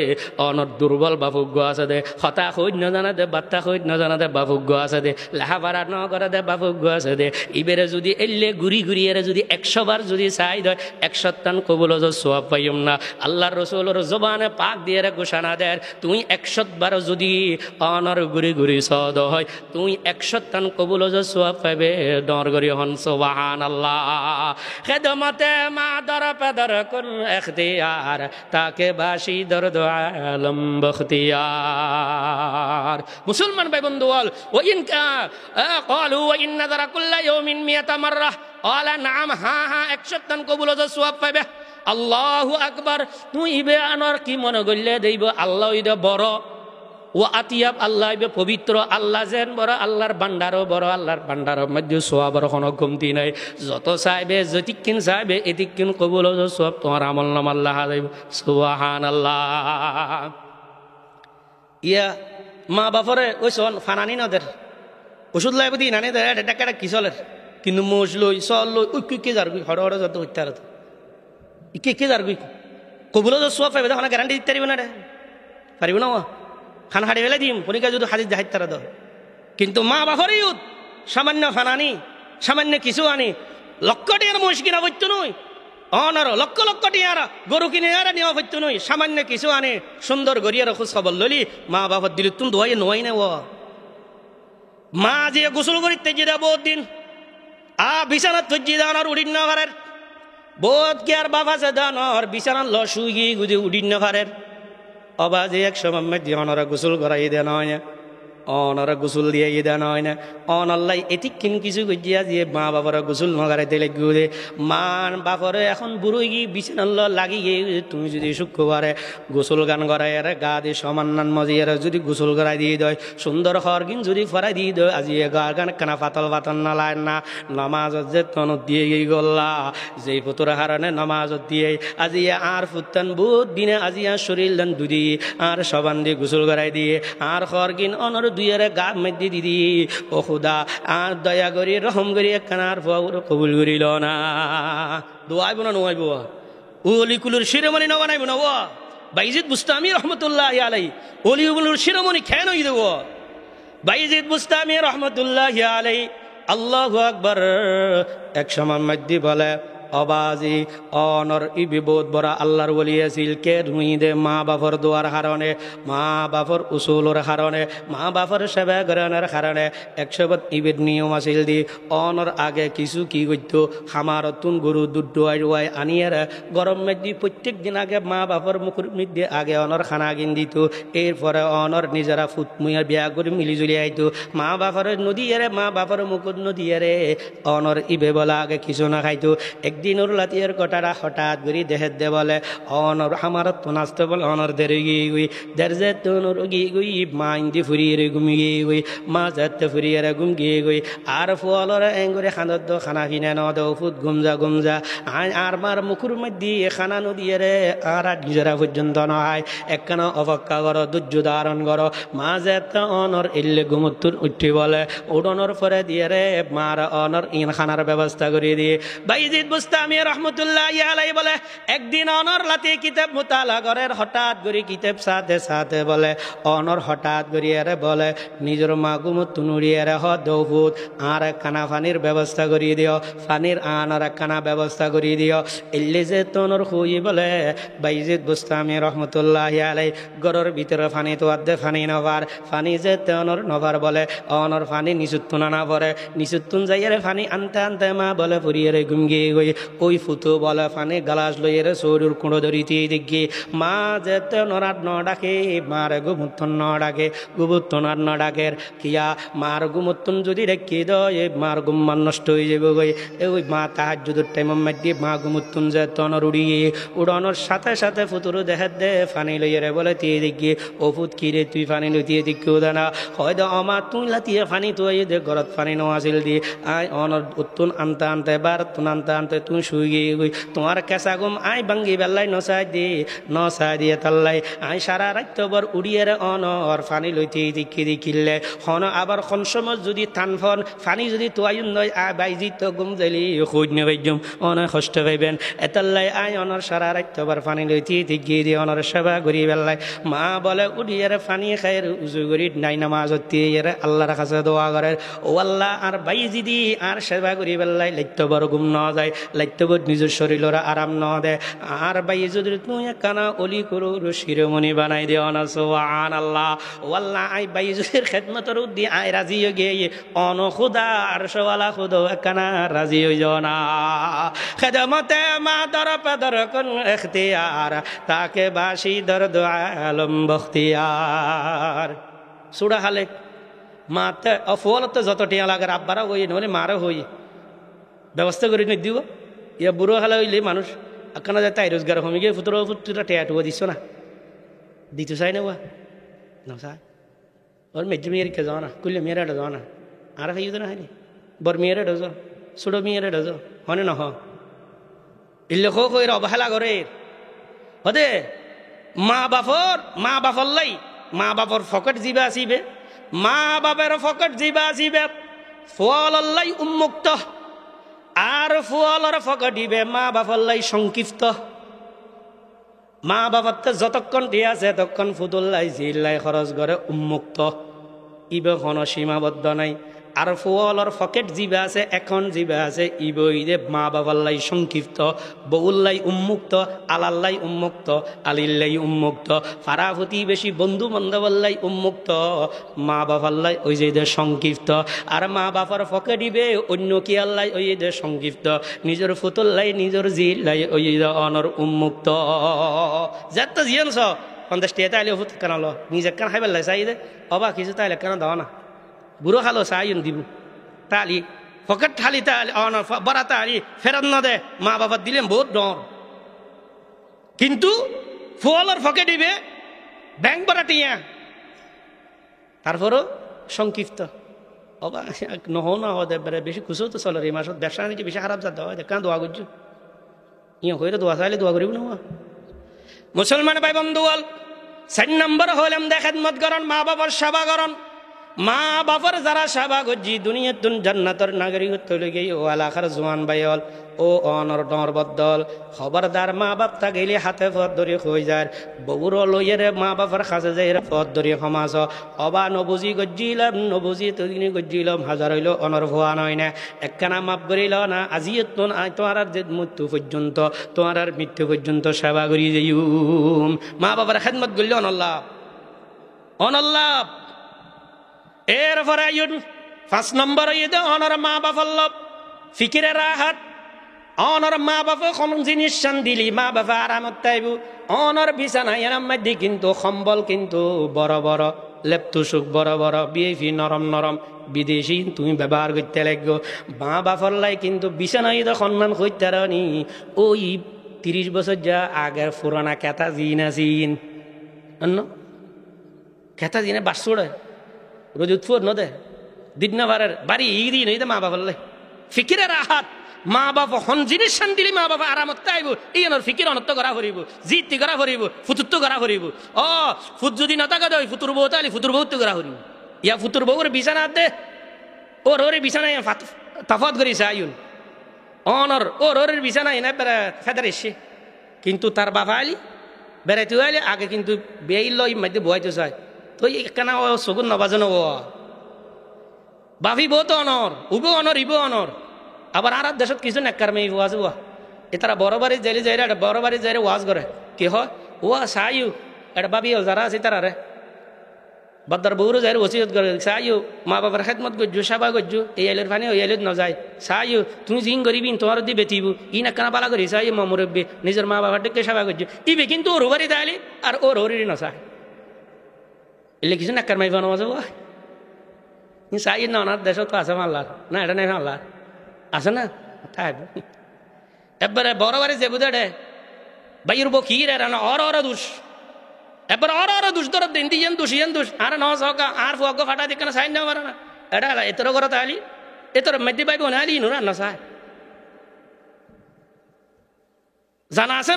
অনর দুর্বল বাপুজ্ঞ আছে দে হতা হইত নজানা দে বাত্তা হইত নজানা দে বাপুজ্ঞ আছে দে লাহাবারা ন করে দে বাপুজ্ঞ আছে দে ইবেরে যদি এলে ঘুরি ঘুরি এরে যদি 100 বার যদি চাই দয় 100 টান কবুল সওয়াব পাইম না আল্লাহর রাসূলের জবানে পাক দিয়ে রে ঘোষণা দেয় তুই 100 বার যদি অনর ঘুরি ঘুরি সদ হয় তুই 100 টান কবুল সওয়াব পাবে ডর করি হন সুবহানাল্লাহ খেদমতে মা দর পেদর কুল ইখতিয়ার তাকে বাসি দরদ আলম বখতিয়ার মুসলমান ভাই বন্ধু ওয়াইন ক্বালু ওয়াইন নাযারা কুল্লা ইয়াউমিন 100 মাররা ক্বালা নাম হ্যাঁ হ্যাঁ 100 টান কবুল সওয়াব পাবে আল্লাহু আকবার তুই ইবে আনর কি মনে গল্লে দেইব আল্লাহ ইদে বড় ও আতিয়াব আল্লাহ ইবে পবিত্র আল্লাহ যেন বড় আল্লাহর ভান্ডারও বড় আল্লাহর ভান্ডারের মধ্যে সওয়াবের কোনো কমতি নাই যত চাইবে যতিকিন চাইবে এতিকিন কবুল সওয়াব তোমার আমল নামা আল্লাহ দেব সুবহানাল্লাহ ইয়া মা বাপরে ওই সন ফানানি নদের ওষুধ লাইব দি নানি দেয় এটা কি চলের কিন্তু মোষ লই চল লই ওই কে যার গুই হড় হড় যত হইতে আর কে যার গুই কবুল সওয়াব পাইবে তখন গ্যারান্টি দিতে পারিব না রে পারিব না খান হাড়ি ফেলে দিম কনিকা যদি হাদিস জাহিদ তারা দ কিন্তু মা বাপরে ইউত সামান্য ফানানি সামান্য কিছু আনি লক্ষ টিয়ার মোষ কিনা বইতো নই অনার লক্ষ লক্ষ টিয়ারা গরু কিনে আর নেওয়া হইতো নই সামান্য কিছু আনে সুন্দর গড়িয়ার খোঁজ খবর ললি মা বাবার দিল তুমি দোয়াই নোয়াই না মা যে গোসল করি তেজি দা বহুত দিন বিছানাত তজি দানোর উডিন না পারের বহুত কে আর বাবা যে দানোর বিছানার ল শুই গুজি উডিন না পারের অবাজে এক সময় মধ্যে অনরা গোসল করাই দেন হয় না অনরা গোসল দিয়ে দেন হয় না অনল্লাই এটি কিন কিছু গজিয়া দিয়ে মা বাবারা গোসল নগারাইতে লাগবে মা বাপরে এখন বুড়ো গিয়ে বিছানার লাগি গিয়ে তুমি যদি শুক্রবারে গোসল গান করাই আর গা দিয়ে সমান্নান মজিয়ার যদি গোসল করাই দিয়ে দেয় সুন্দর হরগিন যদি ফরাই দিয়ে দেয় আজি গা গান কানা পাতল পাতল না লায় না নমাজ যে তন দিয়ে গিয়ে গল্লা যেই পুতুর হারানে নমাজ দিয়ে আজি আর ফুটান বহুত দিনে আজি আর শরীর দেন দুদি আর সবান দিয়ে গোসল করাই দিয়ে আর হরগিন অনর দুইয়ারে গা মেদি দিদি ও খুদা আর দয়া করি রহম করি কানার ফুয়ার কবুল করিল না দোয়াইব না নোয়াইব অলিকুলুর শিরোমণি ন বানাইব না ও বাইজিদ বুস্তামি রহমতুল্লাহ আলাই অলিকুলুর শিরোমণি খেয়ে নই দেব বাইজিদ বুস্তামি রহমতুল্লাহ আলাই আল্লাহু আকবার এক সময় মধ্যে বলে অবাজি অনর ই বিবোধ বড় আল্লাহর বলি আছিল কে ধুইদে মা বাপর দোয়ার কারণে মা বাপর উসুলোর কারণে মা বাপর সেবা গ্রহণের কারণে 100 ইবেদ নিয়ম আছিল দি অনর আগে কিছু কি করত খামারতুন গরু দুধ ডুয়াই আনিয়ার গরম মেদি প্রত্যেক দিন আগে মা বাপর মুখের মধ্যে আগে অনর খানা কিন দিত এরপরে অনর নিজেরা ফুটমুয়া বিয়া করে মিলি জুলি আইতো মা বাপর নদী এরে মা বাপর মুকুর নদী এরে অনর ইবে বলা আগে কিছু না খাইতো দিনুর লাতিয়ের কটারা হঠাৎ করে দেহের দে বলে অনর আমার তো নাচতে বলে অনর দের গিয়ে গুই দের যে তনুর গিয়ে গুই মা ইন্দি ফুরিয়ে ঘুমিয়ে গুই মা যাতে ফুরিয়ে ঘুম গিয়ে গুই আর ফুয়ালর এঙ্গুরে খানত দো খানা ফিনে ন দো ফুট গুমজা আর মার মুখুর মধ্যে খানা নদিয়ে রে আর নিজেরা পর্যন্ত নয় একখানা অপেক্ষা করো ধৈর্য ধারণ করো মা যাতে অনর এলে ঘুমতুর উঠি বলে উড়নর পরে দিয়ে রে মার অনর ইন খানার ব্যবস্থা করে দিয়ে বাইজিদ বুস্তামি রহমতুল্লাহ আলাই বলে একদিন অনর লাতে কিতাব মুতালা করের হঠাৎ করে কিতাব সাথে সাথে বলে অনর হঠাৎ করিয়ে বলে নিজের মা গুমতুন উড়িয়ে হ দৌফুত আর খানা ফানির ব্যবস্থা করিয়ে দিও ফানির আনার খানা ব্যবস্থা করিয়ে দিও এলে যে তনর খুই বলে বাইজিদ বুস্তামি রহমতুল্লাহ আলাই গরর ভিতরে ফানি তো আদে ফানি নভার ফানি যে তনর নভার বলে অনর ফানি নিচুত্তুন না পরে নিচুত্তুন যাইয়ারে ফানি আনতে আনতে মা বলে ফুরিয়ে ঘুমগিয়ে গই ওই ফুতো বলে ফানি গালাস লইয়ের শরীর কুঁড়ো ধরিতে দেখি মা যেতে নরাত ন ডাকে মার গুমুত্তন ন ডাকে গুবুত্তনার ন ডাকের কিয়া মার গুমুত্তন যদি রেখে দয় মার গুম্মান নষ্ট হয়ে যাবে গই ওই মা তাহাজ্জুদের টাইম মধ্যে মা গুমুত্তন যে তনর উড়িয়ে উড়ানোর সাথে সাথে ফুতুর দেখার দে ফানি লইয়ের বলে দিয়ে দেখি ও ফুত কিরে তুই ফানি লইতিয়ে দেখিও দানা হয়তো আমার তুই লাতিয়ে ফানি তুই দে ঘরত ফানি ন আসিল দি আই অনর উত্তুন আনতে আনতে বার তুন আনতে আনতে তুই শুই গিয়ে গই তোমার কেঁচা গুম আই ভাঙ্গি বেল্লাই নচাই দিয়ে তাল্লাই আই সারা রাত্যবর উড়িয়ে অনর ফানি লইতে দেখিলে হন আবার কোন সময় যদি টান ফন ফানি যদি তোয়াই নয় আই বাইজি তো গুম যাইলি খোঁজ নেবাইজম অনেক কষ্ট পাইবেন এতাল্লাই আই অনর সারা রাত্যবর ফানি লইতে দেখিয়ে দিয়ে অনর সেবা করি বেল্লাই মা বলে উড়িয়ে ফানি খায়ের উজু করি নাই নামাজ আল্লাহর কাছে দোয়া করে ও আল্লাহ আর বাইজি দি আর সেবা করি বেল্লাই লাইত্যবর গুম ন যায় লাইত্যবর নিজের শরীরের আরাম ন দে আর বাই যদি তুই কানা অলি করো শিরোমণি বানাই দিও না সোয়ান আল্লাহ ও আল্লাহ আই বাই যদির খেদমতর উদ্দি আই রাজি হয়ে গিয়ে অন খুদা আর সওয়ালা খুদো কানা রাজি হয়ে যাও না খেদমতে মা দর পদর কোন এখতিয়ার তাকে বাসি দর দো আলম বখতিয়ার সুরা হালে মাতে অফলতে যত টিয়া লাগে আব্বারা হই নহলে মারও হই ব্যবস্থা করে নি দিব ইয়া বুড়ো হালে হইলে মানুষ আকানা যায় তাই রোজগার হমি গিয়ে ফুতুরা টেয়া টুয়া দিচ্ছ না দিতে চাই না না চাই ওর মেজে মেয়েরকে যাও না কুললে মেয়েরা যাও না আর খাই না হাইনি বর মেয়েরা ডোজ ছোট মেয়েরা ডোজ হনে নহ ইল্লে খো এর অবহেলা করে হদে মা বাপর লাই মা বাপর ফকট জিবা আসিবে মা বাপের ফকট জিবা আসিবে ফলাই উন্মুক্ত আর ফুয়ালর ফকটিবে মা বাপল্লাই সংক্ষিপ্ত মা বাপাতে যতক্ষণ দিয়ে আছে ততক্ষণ ফুতুল্লাই জিল্লাই খরচ করে উন্মুক্ত ইবে কোনো সীমাবদ্ধ নাই আর ফুয়ালর ফকেট জিবা আছে এখন জিবা আছে ইবইদে মা বাবাল্লাই সংক্ষিপ্ত বউল্লাই উন্মুক্ত আলাল্লাই উন্মুক্ত আলিল্লাই উন্মুক্ত ফারাফতি বেশি বন্ধু বান্ধবাল্লাই উন্মুক্ত মা বাবাল্লাই ওই যে সংক্ষিপ্ত আর মা বাবার ফকেট ইবে অন্য কি আল্লাই ওই যে সংক্ষিপ্ত নিজের ফুতুল্লাই নিজের জিল্লাই ওই অনর উন্মুক্ত যাত জিয়ানস 50 টাকা তাইলে ফুত কানালো নিজে কান খাইবার লাই চাই দে অবা কিছু তাইলে কানা দাও না বুড়ো খালো চাইন দিব তালি ফকেট থালি তালি বড়া তালি ফেরত না দে মা বাবা দিলেন বহুত ডর কিন্তু ফুয়ালর ফকেট দিবে ব্যাংক বড়া টিয়া তারপরও সংক্ষিপ্ত অবা নহ না হতে বেশি খুশো তো চলে এই মাসত ব্যবসা নাকি বেশি খারাপ যাতে হয় কেন দোয়া করছো ইয়ে হয়ে দোয়া চাইলে দোয়া করিব না মুসলমান ভাই বন্ধুয়াল 4 নম্বর হইলাম দেখেন মত করন মা বাবার সেবা করন মা বাবার যারা সেবা করছি দুনিয়ার তুন জান্নাতের নাগরিকত্ব লগে ও এলাকার জোয়ান বাইল ও অনর ডর বদল খবরদার মা বাপ থাকিলে হাতে পথ ধরে হয়ে যায় বউর লইয়ের মা বাবার কাছে যাই পথ ধরে সমাজ অবা নবুজি গজ্জিলাম নবুজি তদিনে গজ্জিলাম হাজার হইল অনর ভুয়া নয় না একখানা মাপ করিল না আজি তোমার মৃত্যু পর্যন্ত তোমার মৃত্যু পর্যন্ত সেবা করি যাইম মা বাবার খেদমত করলে অনল্লাভ অনল্লাভ এরপরে 5 নম্বর অনর মা বাবার লব ফিকিরে রাহাত অনর মা বাবা কোন জিনিস শান দিলি মা বাবা আরামত তাইব অনর বিছানা এরাম মধ্যে কিন্তু সম্বল কিন্তু বড় বড় লেপতুসুক বড় বড় বিএফি নরম নরম বিদেশি তুমি ব্যবহার করতে লাগো মা বাবার লাই কিন্তু বিছানায় তো সম্মান করতে রানি ওই 30 বছর যা আগের পুরানা কেতা জিন আসিন অন্য কেতা জিনে বাসুড়ে রোজুৎফুর নদে দিন না বাড়ি ই দিন এই মা বাবার লাই ফিকিরে রাহাত মা বাবা হন জিনিস শান দিলি মা বাবা আরামত আইব এই ফিকির অনত্ব করা করিব জিতি করা করিব ফুতুত্ব করা করিব ফুত যদি না থাকা দেয় ফুতুর বউ তাহলে ফুতুর বউত্ব করা করিব ইয়া ফুতুর বউর বিছানা দে ওর ওরে বিছানায় তাফাত করিছে আইন অনর ওর ওরের বিছানায় না বেড়া ফেদার এসে কিন্তু তার বাবা আলি বেড়াইতে আইলে আগে কিন্তু বেইল মধ্যে বয়াইতে চায় তো একখানা ও সগুন নবাজানো ও বাফি বউ তো অনর উবো অনর ইবো অনর আবার আর দেশত কিছু নেকর মেয়ে ওয়াজ ওয়া এ তারা বড় বাড়ি যাইলে যাই এটা বড় বাড়ি যাই ওয়াজ করে কি হয় ওয়া সাইউ এটা বাবি যারা আছে তারা রে বাদ্দার বউরও যাই ওসিয়ত করে সাইউ মা বাবার খেদমত করছো সেবা করছো এই আইলের ফানি ওই আইলত নযায় সাইউ তুমি জিং করিবি তোমার দি বেতিব ই নেকানা পালা করি সাইউ মা মুরব্বী নিজের মা বাবার ডেকে সেবা করছো ইবে কিন্তু ওর বাড়ি তাইলি আর ওর হরির নসায় এলে কিছু নেকর মাই বানো আছে ওয়া সাইউ না ওনার দেশত তো আছে মাল্লার না এটা নাই মাল্লার আছে না তাই এবারে বড় বাড়ি যে বুঝে বাইর বকির না অর দুষ এবার অর দুষ ধর দিন দিয়েন দুষ ইয়েন দুষ আর ন সকা আর ফুয়াগ ফাটা দিকে না সাইন না পারে না এটা এতর করে তাহলে এতর মেদি পাইব না আলি নুরা না সাই জানা আছে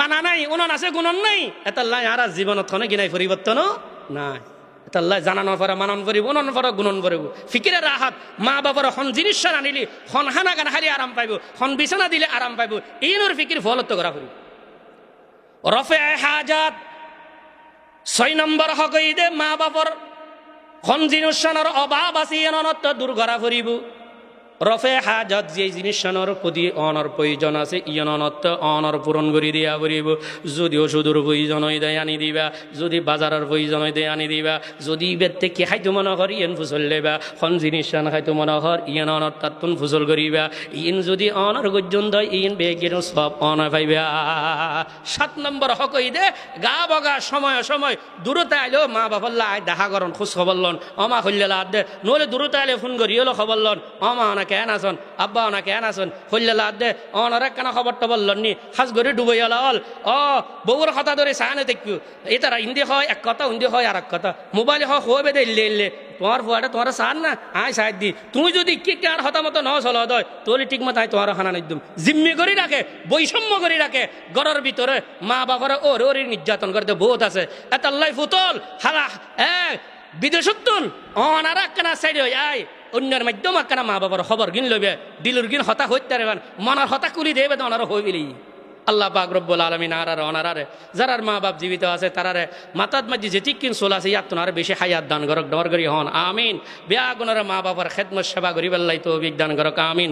মানা নাই উনন আছে গুণন নাই এতাল্লাই আর জীবনত খনে গিনাই পরিবর্তন নাই তাল্লাহ জানানো পরে মানন করিব অনন পরে গুণন করিব ফিকিরে রাহাত মা বাবার হন জিনিস আনিলি হন হানা গান হারি আরাম পাইব হন বিছানা দিলে আরাম পাইব ইনোর ফিকির ফলত্ব করা করিব রফে হাজাত 6 নম্বর হকই দে মা বাবার হন জিনিসের অভাব আছে অনত্ব দূর করা করিব রফে হাজত যে জিনিসের প্রতি অনর প্রয়োজন আছে ইয়ন অনত্ব অনর পূরণ করে দিয়া করিব যদি ওষুধের প্রয়োজন হয় দেয় আনি দিবা যদি বাজারের প্রয়োজন হয় দেয় আনি দিবা যদি বেতে কে খাইতো মনে কর ইয়ন ফুসল লেবা হন জিনিস খাইতো মনে কর ইয়ন অনর তাত্তুন ফুসল করিবা ইন যদি অনর গর্জন দয় ইন বেগের সব অন পাইবা 7 নম্বর হকই দে গা বগা সময় সময় দূরতে আইলেও মা বাবাল্লা আয় দেখা করন খোঁজ খবর লন অমা হইল্লা দে নলে দূরতে আইলে ফোন করি হলো খবর লন অমা কেন আসন আব্বা ওনা কেন আসন হইল্লা দে অনরে কেন খবরটা বললেন নি হাজ করে ডুবাই অল বউর কথা ধরে সাহানে দেখু এই তারা হিন্দি হয় এক কথা হিন্দি হয় আর এক কথা মোবাইলে হয় হয়ে দে ইল্লে তোমার ফুয়াটা তোমার সার না আয় সাহায্য দি তুমি যদি কি কার হতা মতো ন চল দয় তোলে ঠিক মতো আয় তোমার হানা নিদ্যম জিম্মি করে রাখে বৈষম্য করে রাখে ঘরের ভিতরে মা বাবার ওর ওর নির্যাতন করতে বহুত আছে এতাল্লাই ফুতল হারা বিদেশত্তন অনারা কেনা সাইড হয়ে আয় অন্যের মাধ্যমে কেনা মা বাবার খবর গিন লবে দিলুর গিন হতা হইতে মনের হতা কুলি দেবে তো ওনারা হই বিলি আল্লাহ পাক রব্বুল আলামিন আরারে অনারারে যারার মা বাপ জীবিত আছে তারারে মাতাত মাঝি যে ঠিক কিন সোল আছে ইয়াত্তনারে বেশি হায়াত দান করক ডর করি হন আমিন বিয়া গুণারে মা বাবার খেদমত সেবা করিবেল্লাই তৌফিক দান করক আমিন।